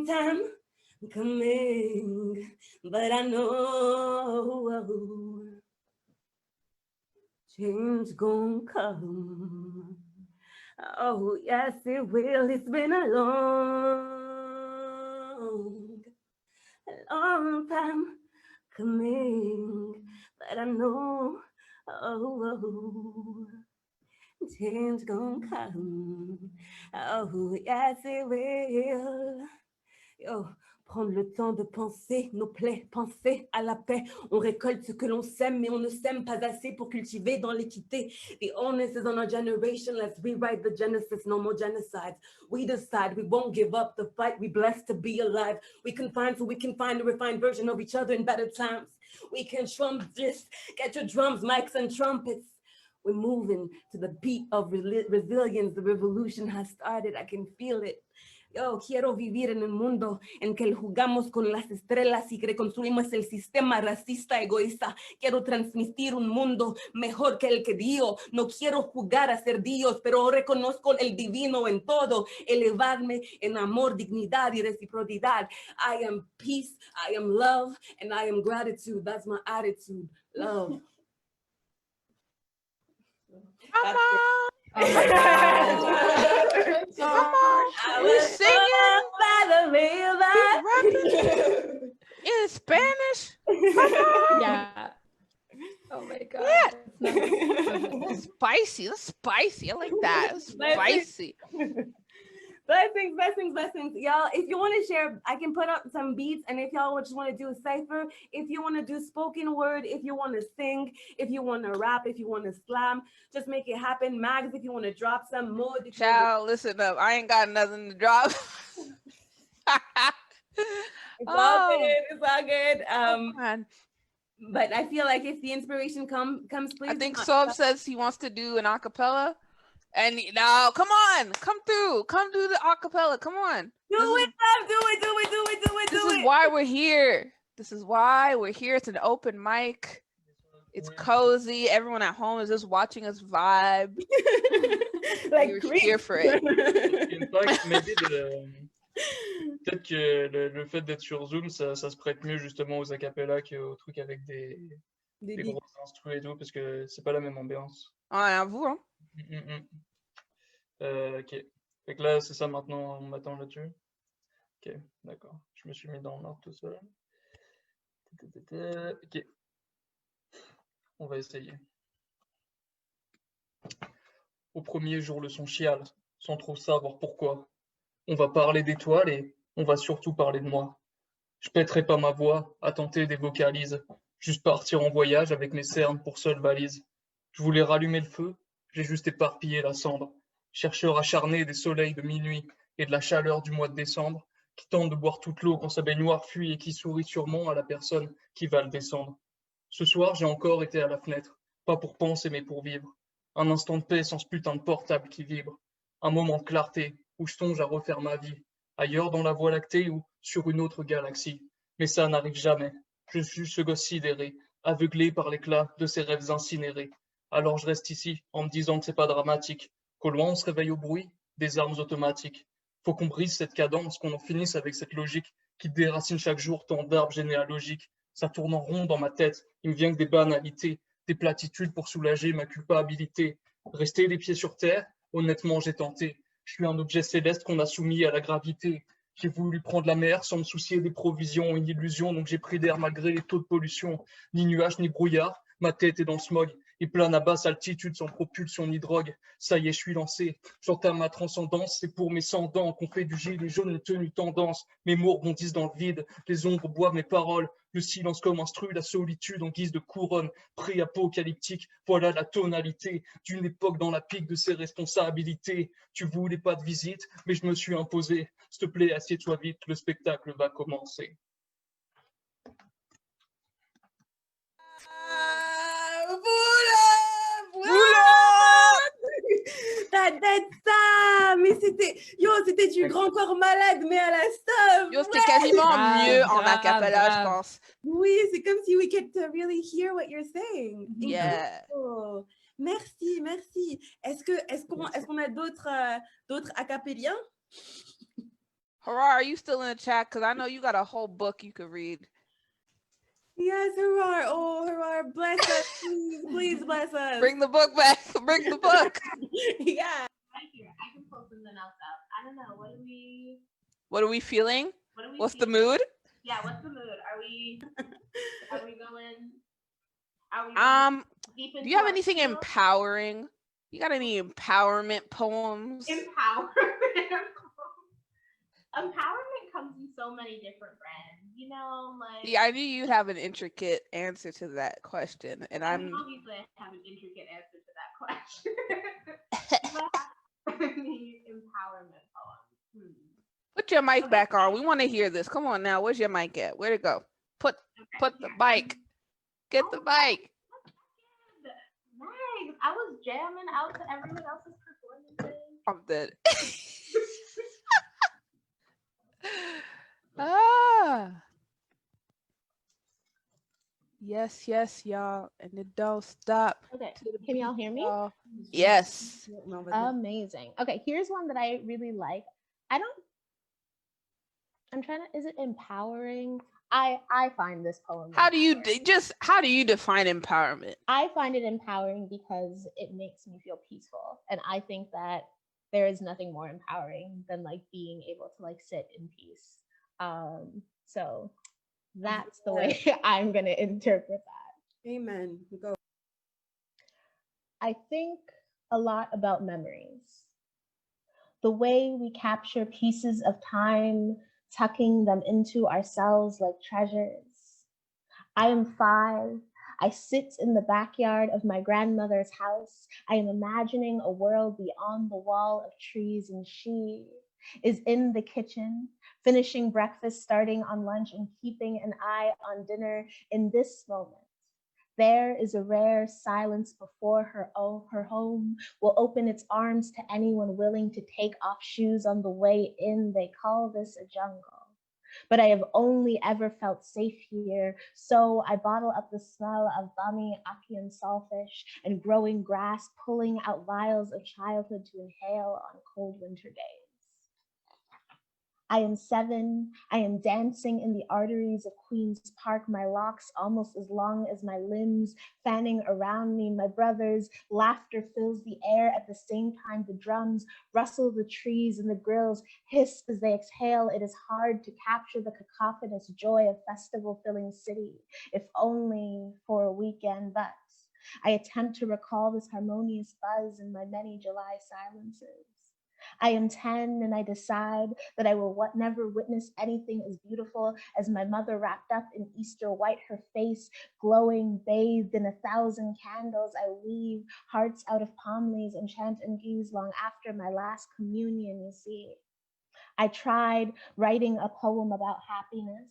time coming, but I know change gonna come. Oh, yes, it will. It's been a long time coming, but I know, change gonna come. Oh, yes, it will. Yo. Prendre le temps de penser nos plaies, penser à la paix. On récolte ce que l'on sème, mais on ne sème pas assez pour cultiver dans l'équité. The onus is on our generation. Let's rewrite the genesis. No more genocides. We decide we won't give up the fight. We blessed to be alive. We can find so we can find a refined version of each other in better times. We can just get your drums, mics, and trumpets. We're moving to the beat of resilience. The revolution has started. I can feel it. Yo, quiero vivir en un mundo en que jugamos con las estrellas y que reconstruimos el sistema racista egoísta. Quiero transmitir un mundo mejor que el que dio. No quiero jugar a ser Dios, pero reconozco el divino en todo. Elevarme en amor, dignidad y reciprocidad. I am peace, I am love, and I am gratitude. That's my attitude. Love. Come on. Oh my God. Come on. We singing by the river. In Spanish. Come on. Yeah. Oh my God. Yeah. That's spicy. I like that. That's spicy. blessings. Y'all, if you want to share, I can put up some beats. And if y'all just want to do a cipher, if you want to do spoken word, if you want to sing, if you want to rap, if you want to slam, just make it happen. Mags, if you want to drop some mode. Child, listen up. I ain't got nothing to drop. It's all good. But I feel like if the inspiration comes, please. I think Sob says he wants to do an acapella. And now, come on, come do the acapella. Come on. Do it. This is why we're here. It's an open mic. It's cozy. Everyone at home is just watching us vibe. Like we're here for it. In fact, maybe peut-être que le fait d'être sur Zoom, ça se prête mieux justement aux acapellas qu'aux trucs avec des gros instruments et tout, parce que c'est pas la même ambiance. Ah, à vous, hein. Ok. Fait que là, c'est ça maintenant, on m'attend là-dessus. Ok, d'accord. Je me suis mis dans l'ordre tout seul. Ok. On va essayer. Au premier jour, le son chiale, sans trop savoir pourquoi. On va parler d'étoiles et on va surtout parler de moi. Je pèterai pas ma voix à tenter des vocalises, juste partir en voyage avec mes cernes pour seule valise. Je voulais rallumer le feu, j'ai juste éparpillé la cendre. Chercheur acharné des soleils de minuit et de la chaleur du mois de décembre, qui tente de boire toute l'eau quand sa baignoire fuit et qui sourit sûrement à la personne qui va le descendre. Ce soir, j'ai encore été à la fenêtre, pas pour penser mais pour vivre. Un instant de paix sans ce putain de portable qui vibre. Un moment de clarté où je songe à refaire ma vie, ailleurs dans la Voie lactée ou sur une autre galaxie. Mais ça n'arrive jamais. Je suis ce gosse sidéré, aveuglé par l'éclat de ses rêves incinérés. Alors je reste ici en me disant que c'est pas dramatique, qu'au loin on se réveille au bruit des armes automatiques. Faut qu'on brise cette cadence, qu'on en finisse avec cette logique qui déracine chaque jour tant d'arbres généalogiques. Ça tourne en rond dans ma tête, il me vient que des banalités, des platitudes pour soulager ma culpabilité. Rester les pieds sur terre, honnêtement j'ai tenté. Je suis un objet céleste qu'on a soumis à la gravité. J'ai voulu prendre la mer sans me soucier des provisions, une illusion, donc j'ai pris d'air malgré les taux de pollution. Ni nuages ni brouillard, ma tête est dans le smog. Et plane à basse altitude sans propulsion ni drogue. Ça y est, je suis lancé. J'entame ma transcendance, c'est pour mes 100 dents qu'on fait du gilet jaune une tenue tendance. Mes mots rebondissent dans le vide, les ombres boivent mes paroles. Le silence comme instru, la solitude en guise de couronne. Pré-apocalyptique, voilà la tonalité d'une époque dans la pique de ses responsabilités. Tu voulais pas de visite, mais je me suis imposé. S'il te plaît, assieds-toi vite, le spectacle va commencer. Ça, mais c'était du grand corps malade, mais à la somme. Yo, c'était quasiment mieux en acapella, je pense. Oui, c'est comme si we could really hear what you're saying. Yeah. Oh, merci. Est-ce qu'on a d'autres acapelliens? Harar, are you still in the chat? Because I know you got a whole book you could read. Yes, Harar. Oh, Harar, bless us. Please bless us. Bring the book back. Bring the book. Yeah. Right here. I can pull something else up. I don't know. What are we feeling? What's the mood? Yeah, what's the mood? Are we going deep into do you have anything empowering? You got any empowerment poems? Empowerment comes in so many different brands, you know, like. Yeah, I knew you'd have an intricate answer to that question, and obviously I have an intricate answer to that question. Empowerment poem. Put your mic back on. We want to hear this. Come on now. Where's your mic at? Where'd it go? Put the mic. Get the mic. Nice. I was jamming out to everyone else's performances. I'm dead. Yes, y'all, and it don't stop. Okay, can y'all hear me? Yes. Amazing. Okay, here's one that I really like. Is it empowering? I find this poem. How do you define empowerment? I find it empowering because it makes me feel peaceful, and I think that there is nothing more empowering than like being able to like sit in peace. So that's the way I'm going to interpret that. Amen. Go. I think a lot about memories. the way we capture pieces of time, tucking them into ourselves like treasures. I am 5. I sit in the backyard of my grandmother's house. I am imagining a world beyond the wall of trees, and she is in the kitchen, finishing breakfast, starting on lunch, and keeping an eye on dinner in this moment. There is a rare silence before her home will open its arms to anyone willing to take off shoes on the way in. They call this a jungle. But I have only ever felt safe here, so I bottle up the smell of bami, aki, and saltfish and growing grass, pulling out vials of childhood to inhale on cold winter days. I am 7. I am dancing in the arteries of Queen's Park, my locks almost as long as my limbs fanning around me. My brother's laughter fills the air at the same time. The drums rustle the trees and the grills hiss as they exhale. It is hard to capture the cacophonous joy of festival-filling city, if only for a weekend, but I attempt to recall this harmonious buzz in my many July silences. I am 10 and I decide that I will never witness anything as beautiful as my mother wrapped up in Easter white, her face glowing, bathed in 1,000 candles. I weave hearts out of palm leaves and chant Anguilles long after my last communion, you see. I tried writing a poem about happiness,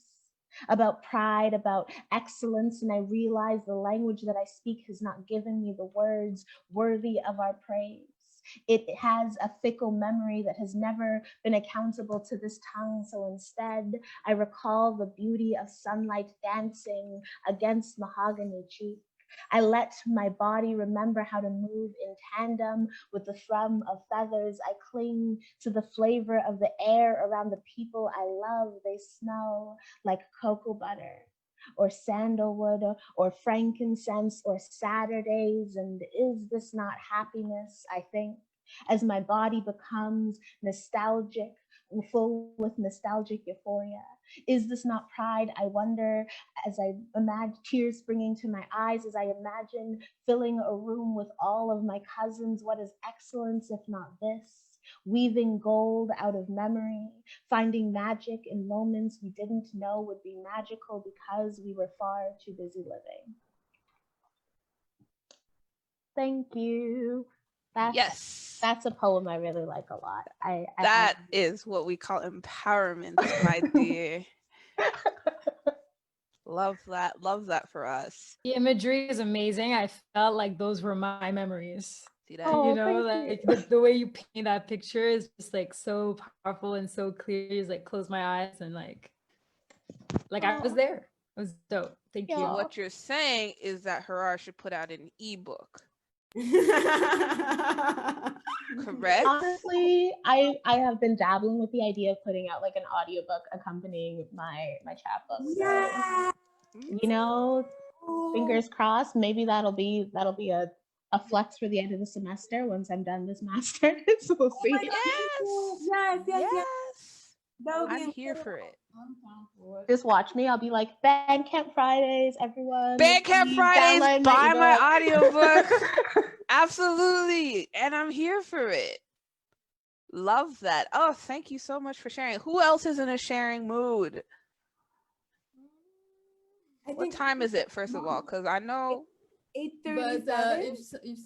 about pride, about excellence, and I realized the language that I speak has not given me the words worthy of our praise. It has a fickle memory that has never been accountable to this tongue. So instead, I recall the beauty of sunlight dancing against mahogany cheek. I let my body remember how to move in tandem with the thrum of feathers. I cling to the flavor of the air around the people I love. They smell like cocoa butter, or sandalwood, or frankincense, or Saturdays. And is this not happiness, I think, as my body becomes nostalgic, full with nostalgic euphoria? Is this not pride, I wonder, as I imagine tears springing to my eyes, as I imagine filling a room with all of my cousins? What is excellence if not this? Weaving gold out of memory, finding magic in moments we didn't know would be magical because we were far too busy living. Thank you. That's a poem I really like a lot. That is what we call empowerment, my dear. Love that for us. The imagery is amazing. I felt like those were my memories. See that? You know, like the way you paint that picture is just like so powerful and so clear. Just like close my eyes and like I was there. It was dope. Thank you. What you're saying is that Harar should put out an ebook. Correct? Honestly, I have been dabbling with the idea of putting out like an audiobook accompanying my chapbook. Yeah. So, you know, fingers crossed, maybe that'll be a flex for the end of the semester once I'm done this master's. We'll see. Yes. I'm here for it. Just watch me. I'll be like, Bandcamp Fridays, everyone. Bandcamp Fridays, buy my audiobook. Absolutely. And I'm here for it. Love that. Oh, thank you so much for sharing. Who else is in a sharing mood? What time is it, first of all? Because I know 8:37.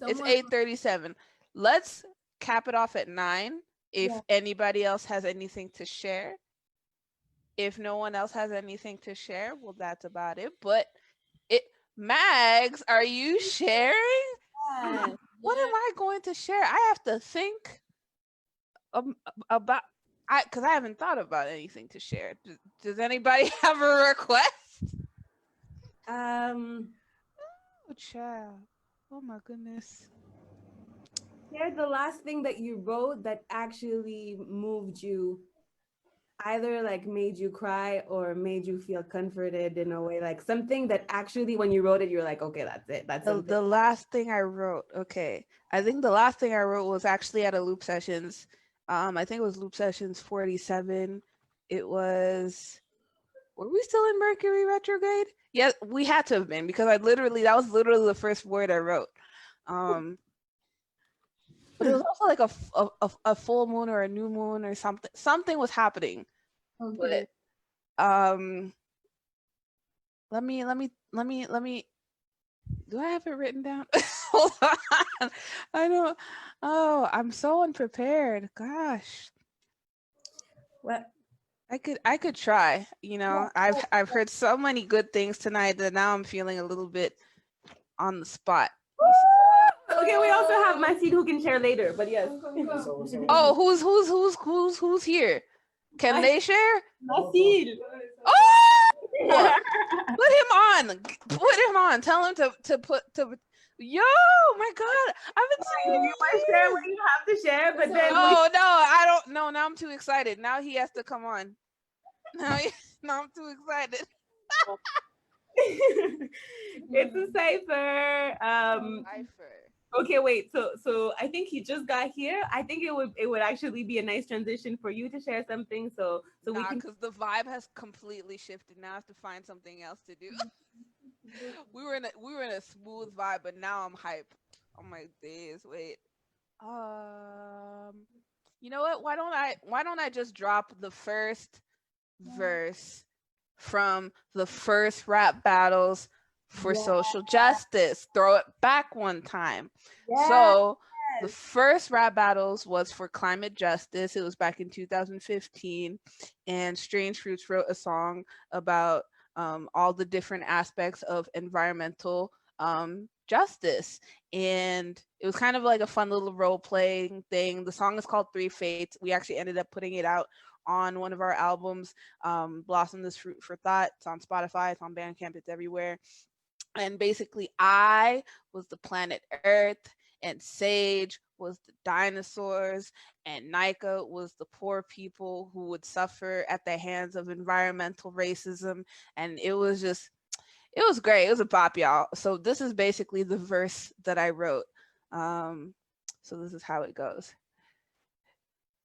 It's 8:37. Let's cap it off at 9. If anybody else has anything to share. If no one else has anything to share, well, that's about it. But Mags, are you sharing? Yes. What am I going to share? I have to think about, because I haven't thought about anything to share. Does anybody have a request? Oh, child. Oh my goodness. Share the last thing that you wrote that actually moved you, either like made you cry or made you feel comforted in a way, like something that actually when you wrote it, you're like, okay, that's it. That's the last thing I wrote. Okay. I think the last thing I wrote was actually at a Loop Sessions. I think it was Loop Sessions 47. It was, were we still in Mercury retrograde? Yeah, we had to have been, because that was literally the first word I wrote. but it was also like a full moon or a new moon or something. Something was happening. Okay. But, let me. Do I have it written down? Hold on. I don't. Oh, I'm so unprepared. Gosh. What? I could try. You know, I've heard so many good things tonight that now I'm feeling a little bit on the spot. Okay, we also have Massyl who can share later, but yes. Oh, who's here? Can they share? Massyl. Oh! Put him on. Put him on. Tell him to put. Yo, my God, I've been seeing you want to share what you have to share, but then no, I don't know. Now I'm too excited. Now he has to come on. Now I'm too excited. It's a cipher. Okay, wait. So I think he just got here. I think it would actually be a nice transition for you to share something. So we can, because the vibe has completely shifted. Now I have to find something else to do. we were in a smooth vibe, but now I'm hype. Oh my days. Wait. You know what? Why don't I just drop the first verse from the first rap battles for social justice? Throw it back one time. So the first rap battles was for climate justice. It was back in 2015, and Strange Fruits wrote a song about all the different aspects of environmental justice, and it was kind of like a fun little role-playing thing. The song is called Three Fates. We actually ended up putting it out on one of our albums, Blossom This Fruit for Thought. It's on Spotify, it's on Bandcamp, it's everywhere. And basically I was the planet Earth, and Sage was the dinosaurs, and Nika was the poor people who would suffer at the hands of environmental racism. And it was great. It was a bop, y'all. So this is basically the verse that I wrote. So this is how it goes.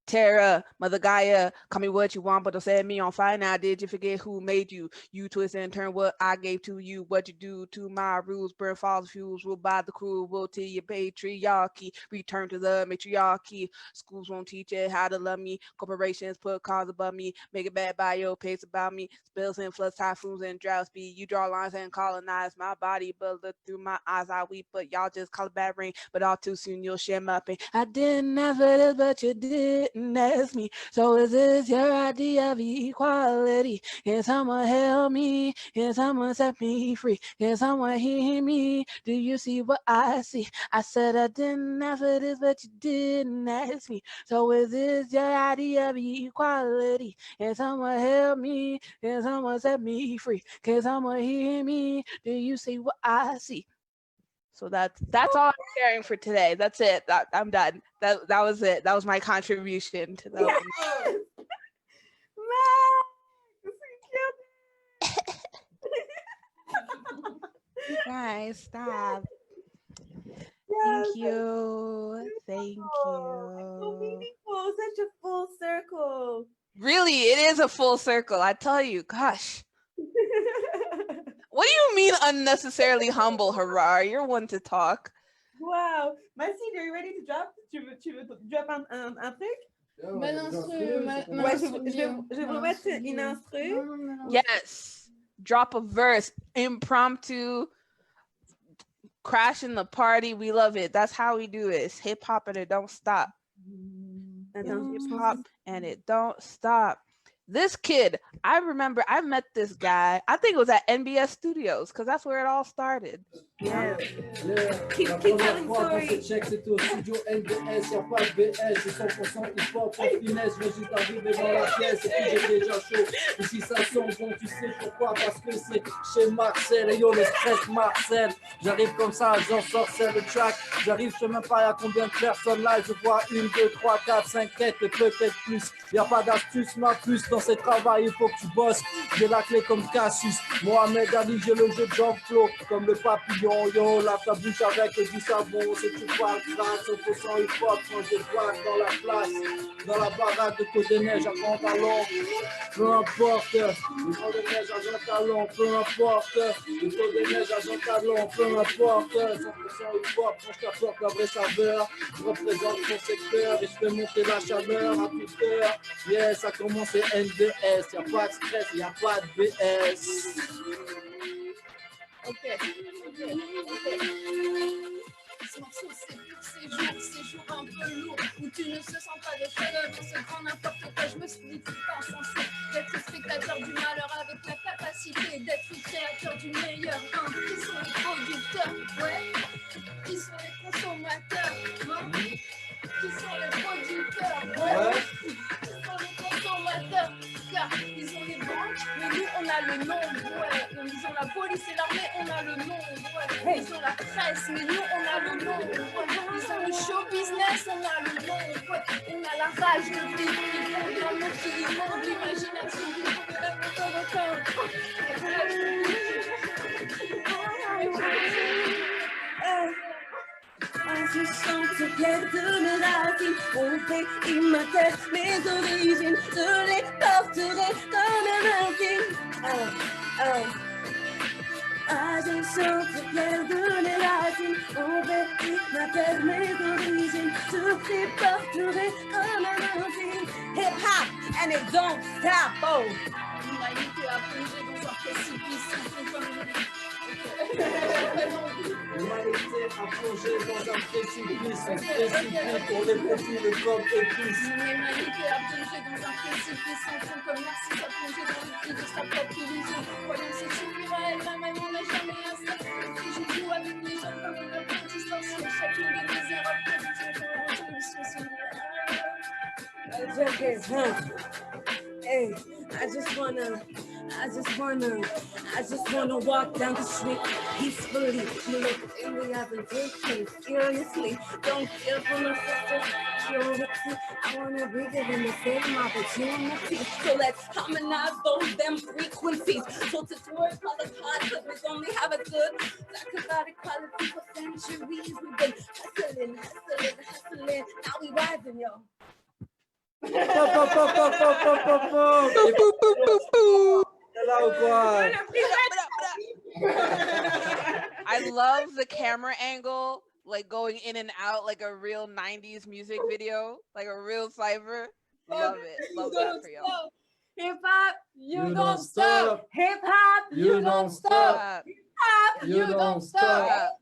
Terra, Mother Gaia, call me what you want, but don't set me on fire now. Did you forget who made you? You twist and turn what I gave to you. What you do to my rules, burn fossil fuels, will buy the crew, will till your patriarchy, return to the matriarchy. Schools won't teach you how to love me. Corporations put cars above me, make it bad by your pace about me. Spills and floods, typhoons and drought speed. You draw lines and colonize my body, but look through my eyes, I weep. But y'all just call it bad rain, but all too soon you'll share my pain. I didn't have it, but you did. Ask me, so is this your idea of equality? Can someone help me? Can someone set me free? Can someone hear me? Do you see what I see? I said I didn't ask for this, but you didn't ask me. So is this your idea of equality? Can someone help me? Can someone set me free? Can someone hear me? Do you see what I see? So that's all I'm sharing for today. That's it. I'm done. That was it. That was my contribution to that. Yes! You guys, stop. Yes. Thank you. Thank you. So meaningful. Such a full circle. Really, it is a full circle. I tell you, gosh. What do you mean unnecessarily humble, Harar? You're one to talk. Wow. Massyl, are you ready to drop? Tu veux drop un truc? Ben l'instru, Ouais, je vais vous mettre une instru. Yes. Drop a verse. Impromptu. Crashing the party. We love it. That's how we do it. It's hip hop and it don't stop. Hip hop and it don't stop. This kid, I remember I met this guy, I think it was at NBS Studios, because that's where it all started. Yeah. Keep telling stories. C'est au studio NBS, y'a pas de BS, c'est 100% hip-hop, en finesse, je veux juste arriver dans la pièce, et puis j'ai déjà chaud. Et si ça sent bon, tu sais pourquoi, parce que c'est chez Marcel, et yo le stress Marcel. J'arrive comme ça, j'en sors, c'est le track. J'arrive, je sais même pas y'a combien de personnes là, je vois 1, 2, 3, 4, 5 têtes, peut-être plus. Y'a pas d'astuce, ma puce. dans ces travails, il faut que tu bosses. J'ai la clé comme Cassius. Mohamed Ali, j'ai le jeu de Jean-Claude. Comme le papillon, yo, lave ta bouche avec du savon. Si tu parles grâce au poisson hip-hop, quand je vois dans la place, dans la baraque de Côte des Neiges, à Pantalon. Peu importe, le Côte des Neiges, à Jean-Talon, peu importe. Le Côte des Neiges, à Jean-Talon, peu importe. 100% hip-hop, quand je t'apporte la vraie saveur. Je représente mon secteur et je fais monter la chaleur à toute heure. Yeah, ça commence c'est NDS, y'a pas de stress, y'a pas de BS. Ok. Ce morceau, c'est pour ces jours un peu lourds où tu ne se sens pas de chaleur dans ce grand n'importe quoi. Je me suis dit tout le temps censé d'être spectateur du malheur avec la capacité d'être créateur du meilleur. Qui sont les producteurs? Ouais. Qui sont les consommateurs? Hein? Qui sont les producteurs? Ouais. Qui sont les consommateurs? Car ils ont les banques, mais nous on a le nombre. Ouais. Ils ont la police et l'armée, on a le nombre. Ouais. Ils ont la presse, mais nous on a le nombre. Ouais. Ils ont le show business, on a le nombre. Ouais. On a la rage de vivre, ils font de l'amour qui inonde l'imagination du monde de la Je chante fière de mes racines, mon pays, ma terre, mes origines, je les porterai comme un insigne. Je chante fière de mes racines, mon pays, ma terre, mes origines, je les porterai comme un insigne. Hip hop, and it don't stop, oh. L'humanité a plongé dans un précipice, ils sont comme L'humanité a plongé dans un précipice pour les petits, le corps épice. L'humanité a plongé dans un précipice sans fond comme Merci a plongé dans le puits de sa propre illusion. Croyant se suffire à elle-même, on n'a jamais assez. Si je joue avec les jeunes comme une œuvre distanciée, chacune des misérables productions pour la révolution sociale. Hey, I just wanna walk down the street peacefully. Look in the eyes and take things seriously. Don't kill for my sister, purity. I wanna be given the same opportunity. So let's harmonize those damn frequencies. So to work all the positives only have a good. Talk about equality for centuries. We've been hustling. Now we rising, yo. I love the camera angle, like going in and out like a real 90s music video, like a real cypher. Love it. Love that for y'all. Hip hop, you don't stop. Hip hop, you don't stop. Hip hop, you don't stop.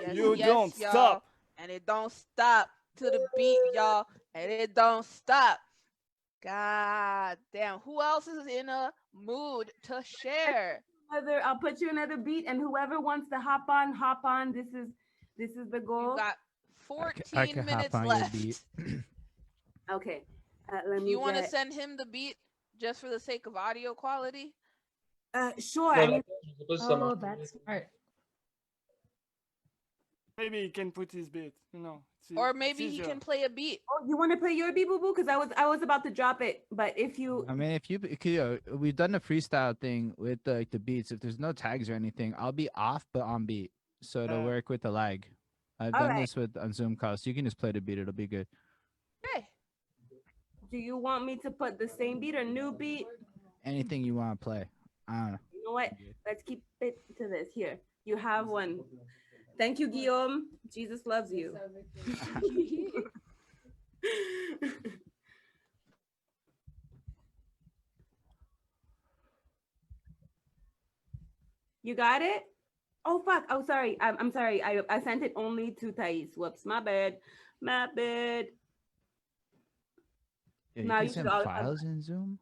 You don't stop. And it don't stop to the beat, y'all. And it don't stop. God damn. Who else is in a mood to share? I'll put you another beat, and whoever wants to hop on. This is the goal. You got 14 minutes left. Okay. Let me. You want to send him the beat just for the sake of audio quality? Sure. Oh, that's smart. Maybe he can put his beat, you know. Or maybe he can play a beat. Oh, you want to play your beat, Boo Boo? Because I was about to drop it, but if you, I mean, if you we've done a freestyle thing with the beats. If there's no tags or anything, I'll be off but on beat, so it'll work with the lag. I've done this on Zoom calls, so you can just play the beat. It'll be good. Okay. Do you want me to put the same beat or new beat? Anything you want to play. I don't know. You know what? Let's keep it to this. Here, you have one. Thank you, Guillm. Jesus loves you. You got it? Oh, fuck. Oh, sorry. I'm sorry. I sent it only to Thaïs. Whoops. My bad. Yeah, you now can send files in Zoom?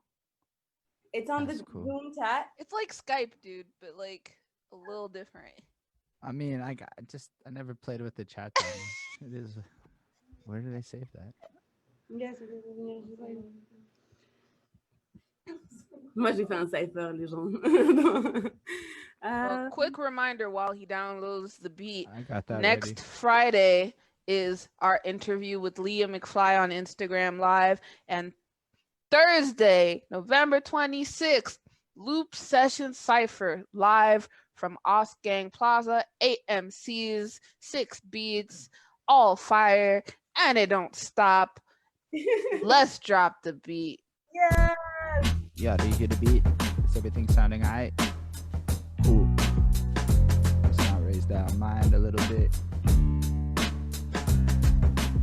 It's on the Zoom chat. It's like Skype, dude, but like a little different. I mean, I never played with the chat thing. It is. Where did I save that? Yes. Moi, j'ai fait un cypher, les gens. Well, quick reminder while he downloads the beat. I got that Next ready. Friday is our interview with Leah McFly on Instagram Live, and Thursday, November 26th, Loop Session Cypher, live from Osgang Plaza, 8 MCs, 6 beats, all fire, and it don't stop. Let's drop the beat. Yes. Yeah, do you hear the beat? Is everything sounding all right? Cool. Let's now raise that mind a little bit.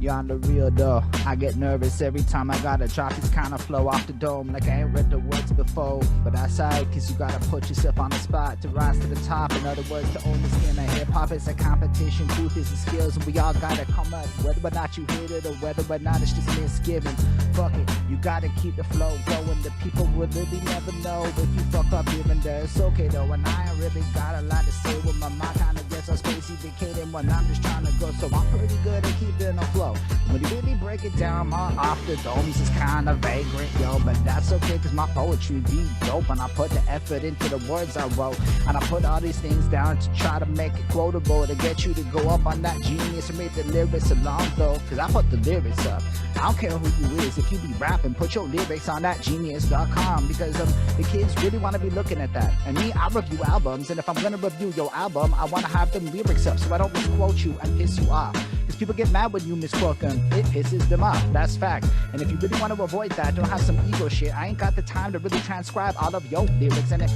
You're on the real though. I get nervous every time I gotta drop this kind of flow off the dome, like I ain't read the words before. But that's alright, cause you gotta put yourself on the spot to rise to the top. In other words, to own the skin of hip hop is a competition. Truth is the skills, and we all gotta come up, whether or not you hit it or whether or not it's just misgivings. Fuck it, you gotta keep the flow going. The people will really never know if you fuck up here and there. It's okay though, and I ain't really got a lot to say with my mind kinda gets all spacey vacating when I'm just trying to go. So I'm pretty good at keeping the flow. When you really break it down, my off the domes is kind of vagrant, yo, but that's okay, cause my poetry be dope, and I put the effort into the words I wrote, and I put all these things down to try to make it quotable, to get you to go up on that genius and make the lyrics along though, cause I put the lyrics up. I don't care who you is, if you be rapping, put your lyrics on that genius.com, because the kids really want to be looking at that. And me, I review albums, and if I'm gonna review your album, I want to have them lyrics up so I don't misquote you and piss you off. Because people get mad when you misquote them, it pisses them off, that's fact. And if you really want to avoid that, don't have some ego shit, I ain't got the time to really transcribe all of your lyrics. And the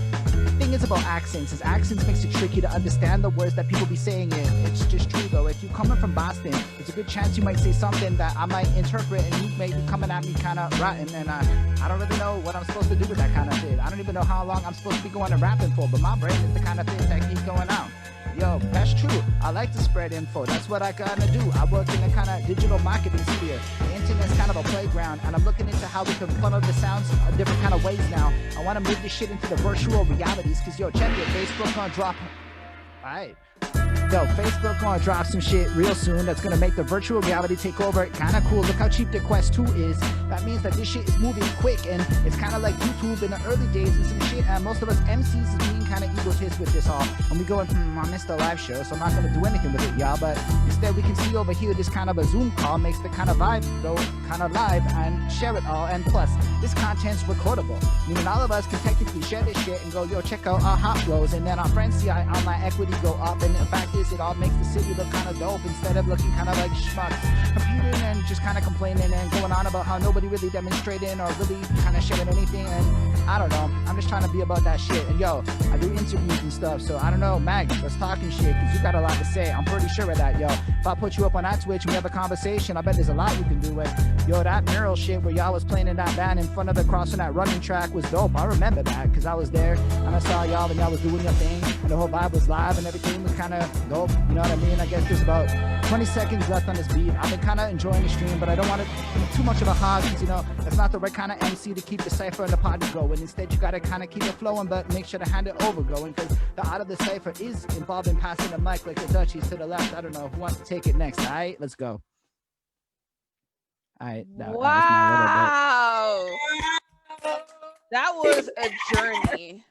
thing is about accents, is accents makes it tricky to understand the words that people be saying it. It's just true though, if you coming from Boston, there's a good chance you might say something that I might interpret and you may be coming at me kind of rotten, and I don't really know what I'm supposed to do with that kind of shit. I don't even know how long I'm supposed to be going to rapping for, but my brain is the kind of thing that keeps going out. Yo, that's true. I like to spread info. That's what I gotta do. I work in a kind of digital marketing sphere. The internet's kind of a playground, and I'm looking into how we can funnel the sounds different kind of ways now. I want to move this shit into the virtual realities, because yo, check it, Facebook gonna drop. Alright. Yo, Facebook gonna drop some shit real soon that's gonna make the virtual reality take over. Kinda cool. Look how cheap the Quest 2 is. That means that this shit is moving quick, and it's kind of like YouTube in the early days and some shit. And most of us MCs is being kind of egotist with this all, and we going, I missed the live show, so I'm not gonna do anything with it, y'all. But instead, we can see over here this kind of a Zoom call makes the kind of vibe go kind of live and share it all. And plus, this content's recordable, meaning all of us can technically share this shit and go, yo, check out our hot flows, and then our friends see our online equity go up. And in fact, it all makes the city look kind of dope instead of looking kind of like schmucks computing and just kind of complaining and going on about how nobody really demonstrating or really kind of sharing anything. And I don't know, I'm just trying to be about that shit. And yo, I do interviews and stuff, so I don't know, Mag, let's talking shit, because you got a lot to say. I'm pretty sure of that, yo. If I put you up on that Twitch and we have a conversation, I bet there's a lot you can do with. Yo, that mural shit where y'all was playing in that band in front of the cross on that running track was dope. I remember that, because I was there and I saw y'all when y'all was doing your thing, and the whole vibe was live and everything was kind of dope, you know what I mean? I guess there's about 20 seconds left on this beat. I've been kind of enjoying the stream, but I don't want it too much of a hog, because you know that's not the right kind of MC to keep the cipher and the party going. Instead, you gotta kind of keep it flowing, but make sure to hand it over going, because the art of the cipher is involved in passing the mic like the Dutchies to the left. I don't know who wants to take it next. All right, let's go. All right. Wow. That was a journey.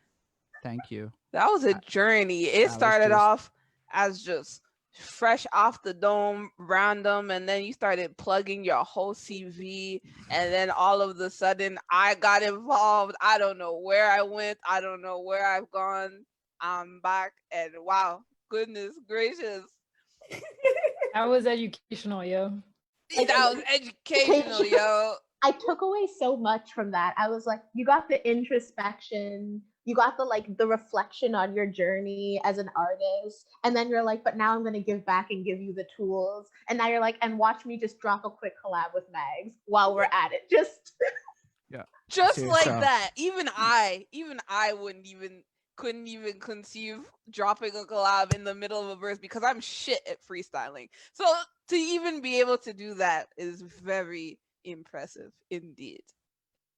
Thank you. That was a journey. It started off as just fresh off the dome, random, and then you started plugging your whole CV, and then all of a sudden I got involved. I don't know where I went. I don't know where I've gone. I'm back, and wow, goodness gracious. That was educational, yo. That was educational, yo. I took away so much from that. I was like, you got the introspection, you got the reflection on your journey as an artist, and then you're like, but now I'm going to give back and give you the tools, and now you're like, and watch me just drop a quick collab with Mags while we're at it. Just like that. Even I couldn't even conceive dropping a collab in the middle of a verse, because I'm shit at freestyling. So to even be able to do that is very impressive indeed.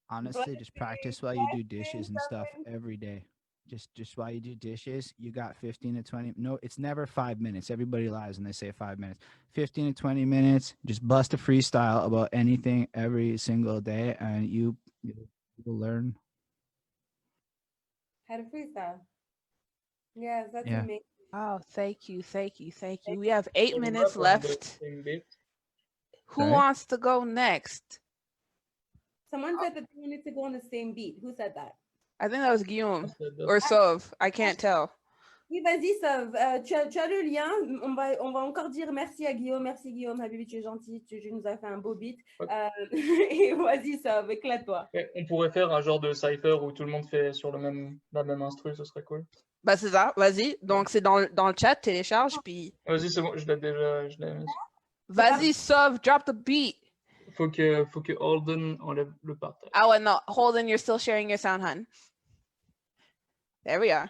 Honestly, just practice while you do dishes and stuff every day. Just while you do dishes, you got 15 to 20. No, it's never 5 minutes. Everybody lies when they say 5 minutes. 15 to 20 minutes. Just bust a freestyle about anything every single day, and you will learn how to freestyle. Yes, that's amazing. Oh, thank you. We have 8 minutes left. Who wants to go next? Someone said that they wanted to go on the same beat. Who said that? I think that was Guillm or Sauve. I can't tell. Oui, vas-y, Sauve. Tu as le lien. On va encore dire merci à Guillaume. Merci, Guillaume. Habibi, tu es gentil. Tu nous as fait un beau beat. Et vas-y, Sauve, éclate-toi. On pourrait faire un genre de cypher où tout le monde fait sur la même instru, ce serait cool. Bah, c'est ça, vas-y. Donc, c'est dans le chat, télécharge, puis... Vas-y, c'est bon, je l'ai mis. Vas-y, Sauve, drop the beat. Faut que Holden enlève le partage. Ah ouais, non. Holden, you're still sharing your sound, hun. There we are.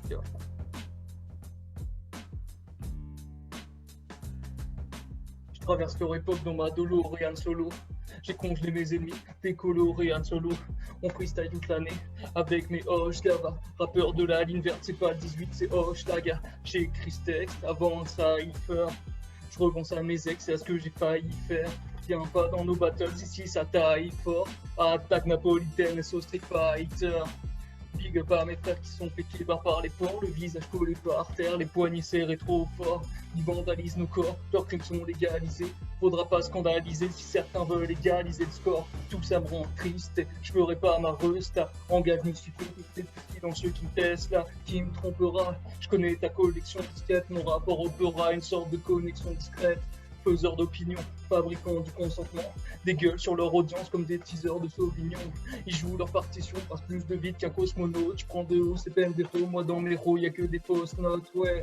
Yeah. Je traverse leur époque dans ma DeLorean solo. J'ai congelé mes ennemis, décoloré un solo. On freestyle toute l'année avec mes Hochgava. Rappeur de la ligne verte, c'est pas le 18, c'est Hochlaga. J'ai écrit ce texte avant de cypher. Je repense à mes ex et à ce que j'ai failli faire. Viens pas dans nos battles, ici ça taille fort. Attaque napolitaine et sauce Street Fighter. Big up à mes frères qui sont pétés par les porcs, le visage collé par terre, les poignets serrés trop fort. Ils vandalisent nos corps, leurs crimes sont légalisés. Faudra pas scandaliser si certains veulent légaliser le score. Tout ça me rend triste, je ferai pas ma resta. Engage me suis fait dans ceux qui me testent là, qui me trompera. Je connais ta collection disquette, mon rapport au peur, une sorte de connexion discrète. Faiseurs d'opinion, fabricants du consentement, des gueules sur leur audience comme des teasers de Sauvignon. Ils jouent leur partition, passent plus de vide qu'un cosmonaute. Je prends de haut, c'est peine défaut, moi dans mes roues, y'a que des fausses notes, ouais.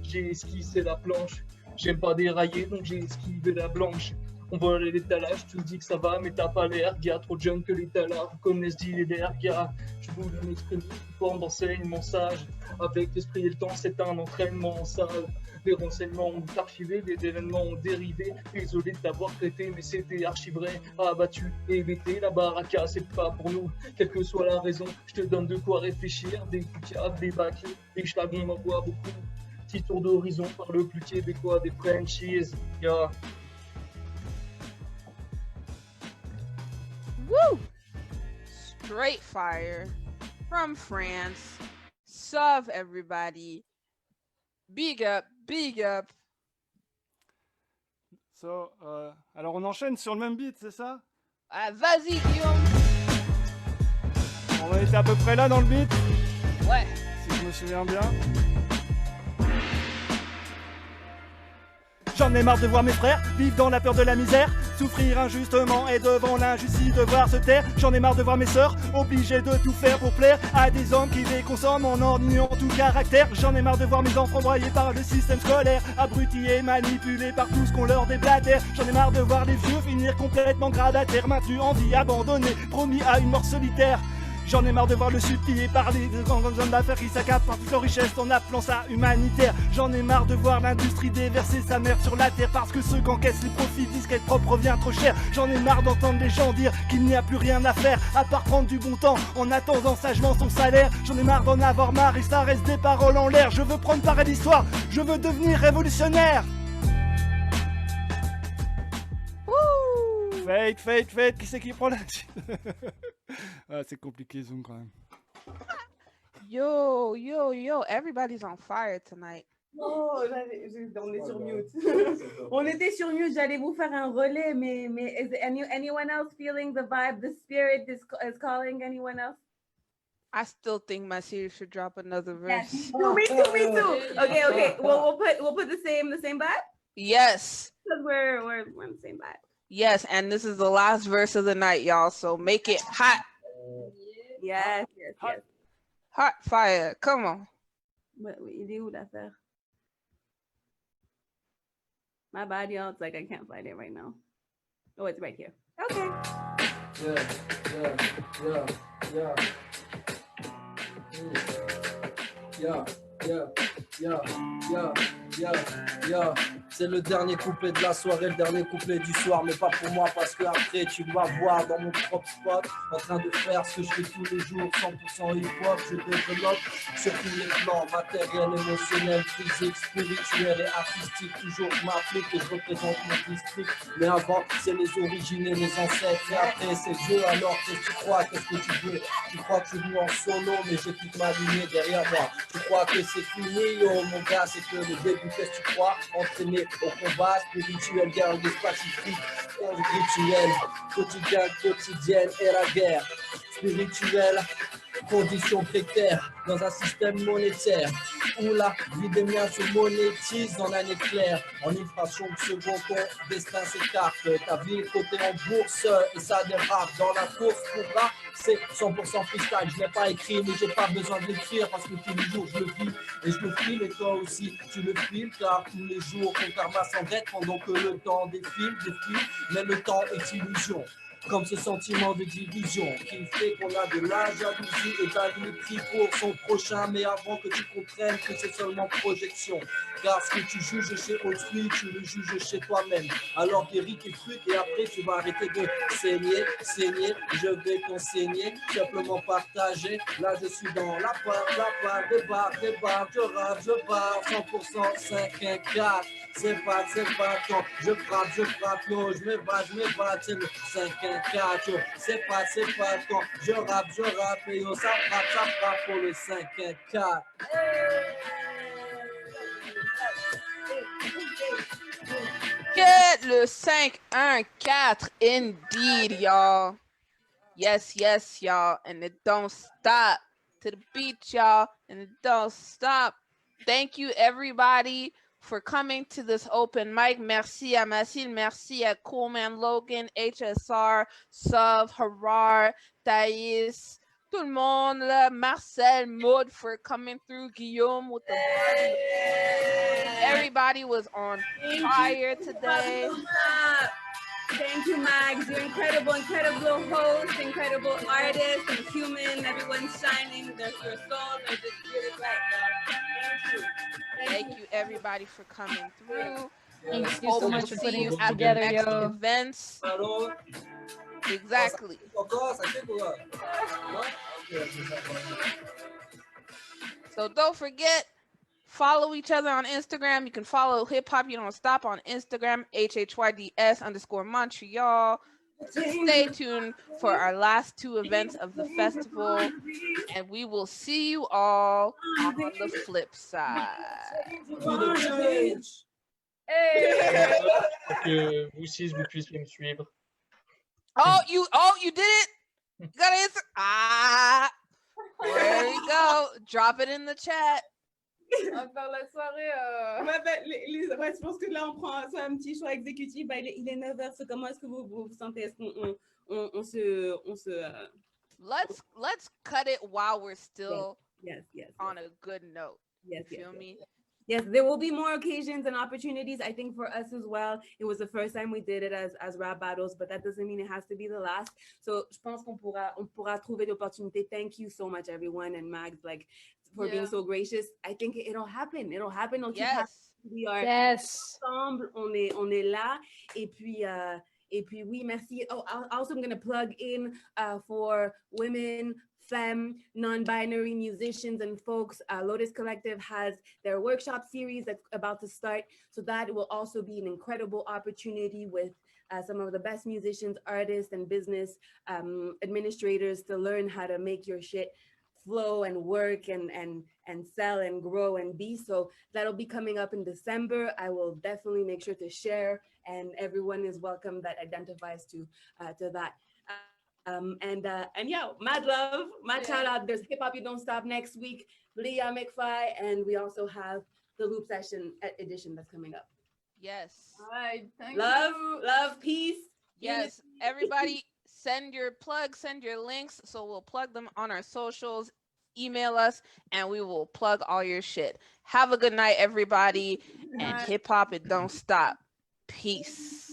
J'ai esquissé la planche, j'aime pas dérailler, donc j'ai esquivé la blanche. On vole l'étalage, tu me dis que ça va, mais t'as pas l'air, gars, trop jeune que l'étalage, vous connaissez les l'air, gars. Je voulais m'exprimer sous forme d'enseignement sage, avec l'esprit et le temps, c'est un entraînement sale. Les renseignements ont archivé, les événements ont dérivé. Désolé de t'avoir traité, mais c'était archivré, abattu et bêté. La baraka, c'est pas pour nous. Quelle que soit la raison, je te donne de quoi réfléchir. Des coucaves, des bâclés, des chlagons m'envoient beaucoup. Petit tour d'horizon par le plus québécois des Frenchies. Yeah. Woo! Straight fire from France. Sauve everybody. Big up, big up. So, alors on enchaîne sur le même beat, c'est ça? Vas-y, Guillaume. On était à peu près là dans le beat? Ouais. Si je me souviens bien. J'en ai marre de voir mes frères vivre dans la peur de la misère, souffrir injustement et devant l'injustice devoir se taire. J'en ai marre de voir mes sœurs obligées de tout faire pour plaire à des hommes qui les consomment en ignorant tout caractère. J'en ai marre de voir mes enfants broyés par le système scolaire, abrutis et manipulés par tout ce qu'on leur déblatère. J'en ai marre de voir les vieux finir complètement grabataires, maintenus en vie, abandonnés, promis à une mort solitaire. J'en ai marre de voir le sud pillé par les grands hommes d'affaires qui s'accaparent toute leur richesse en appelant ça humanitaire. J'en ai marre de voir l'industrie déverser sa mère sur la terre parce que ceux qui encaissent les profits disent qu'être propre revient trop cher. J'en ai marre d'entendre les gens dire qu'il n'y a plus rien à faire à part prendre du bon temps en attendant sagement son salaire. J'en ai marre d'en avoir marre et ça reste des paroles en l'air. Je veux prendre part à l'histoire, je veux devenir révolutionnaire. Fate, qui c'est qui prend la ah, c'est compliqué Zoom quand même. Yo, everybody's on fire tonight. Oh, on est sur mute. On était sur mute, j'allais vous faire un relais, mais is anyone else feeling the vibe, the spirit is calling anyone else? I still think Massyl should drop another verse. Yes. Me too. Okay. We'll put the same vibe? Yes. Because we're on the same vibe. Yes, and this is the last verse of the night, y'all. So make it hot. Yes. Hot fire. Come on. Il est où l'affaire? My bad, y'all. It's like I can't find it right now. Oh, it's right here. Okay. Yeah. C'est le dernier couplet de la soirée, le dernier couplet du soir, mais pas pour moi parce que après tu vas voir dans mon propre spot en train de faire ce que je fais tous les jours, 100% hip-hop, je développe sur tous les plans, matériel, émotionnel, physique, spirituel et artistique, toujours je m'applique et je représente mon district, mais avant c'est les origines et les ancêtres et après c'est Dieu, alors qu'est-ce que tu crois, qu'est-ce que tu veux, tu crois que je joue en solo mais j'ai toute ma lignée derrière moi, tu crois que c'est fini, oh mon gars c'est que le début, qu'est-ce que tu crois, entraîné au combat, spirituel, guerre, pacifique, rituel, quotidien, quotidienne et la guerre, spirituelle, conditions précaires dans un système monétaire où la vie des miens se monétise dans l'année claire. En une fraction de seconde, ton destin s'écarte. Ta vie est cotée en bourse et ça dérape. Dans la course pour rap, c'est 100% freestyle. Je n'ai pas écrit, mais j'ai pas besoin de l'écrire parce que tous les jours je le vis et je le file. Et toi aussi, tu le files car tous les jours ton karma s'endette pendant que le temps défile. Mais le temps est illusion. Comme ce sentiment de division qui fait qu'on a de la jalousie et d'un mépris pour son prochain. Mais avant que tu comprennes que c'est seulement projection. Car ce que tu juges chez autrui, tu le juges chez toi-même. Alors guéris tes trucs et après tu vas arrêter de saigner. Je vais t'enseigner, simplement partager. Là je suis dans la part, débarque, je rap, je barre, 100% 5, 1, 4. C'est pas quand je frappe, yo, je m'évade, c'est le 5, 1, 4, yo. C'est pas quand je rappe, et yo, ça frappe pour le 5, 1, 4. Get le 5, 1, 4, indeed, y'all. Yes, y'all, and it don't stop. To the beat, y'all, and it don't stop. Thank you, everybody, for coming to this open mic. Merci à Massyl, merci à Coolman, Logan, HSR, Sov, Harar, Thaïs, tout le monde, là, Marcel, Maud for coming through, Guillm with the everybody was on fire today. Thank you, Mags. You're incredible host, incredible artist, and human. Everyone's shining. Your souls are just really bright, girl. Thank you, everybody, for coming through. Thank you so much for putting this at together, the next yo. events. Exactly. So don't forget, follow each other on Instagram. You can follow Hip Hop You Don't Stop on Instagram, HHYDS_Montreal. Stay tuned for our last 2 events of the festival, and we will see you all on the flip side. Que vous 6 vous puissiez me suivre. Oh, you did it? You got to answer. There you go. Drop it in the chat. Dans la soirée. Ouais, je pense que là, on prend un petit choix exécutif. Bah, il est 9h. So comment est-ce que vous vous sentez? Est-ce qu'on se Let's cut it while we're still yes. on a good note. Yes, you feel me? Yes, there will be more occasions and opportunities, I think, for us as well. It was the first time we did it as rap battles, but that doesn't mean it has to be the last. So, je pense qu'on pourra trouver l'opportunité. Thank you so much, everyone, and Mags, for being so gracious. I think it'll happen. It'll keep happening. We are ensemble. On est là. Et puis, oui, merci. Oh, also, I'm going to plug in for women, femme, non-binary musicians and folks. Lotus Collective has their workshop series that's about to start. So that will also be an incredible opportunity with some of the best musicians, artists, and business administrators to learn how to make your shit flow and work and sell and grow and be. So that'll be coming up in December. I will definitely make sure to share, and everyone is welcome that identifies to that. And yeah, mad love, mad shout out. There's Hip Hop You Don't Stop next week, Leah McFly, and we also have the Loop Session edition that's coming up. Yes. All right. Love, peace. Yes, everybody send your plugs, send your links, so we'll plug them on our socials. Email us, and we will plug all your shit. Have a good night, everybody, and hip hop it don't stop. Peace.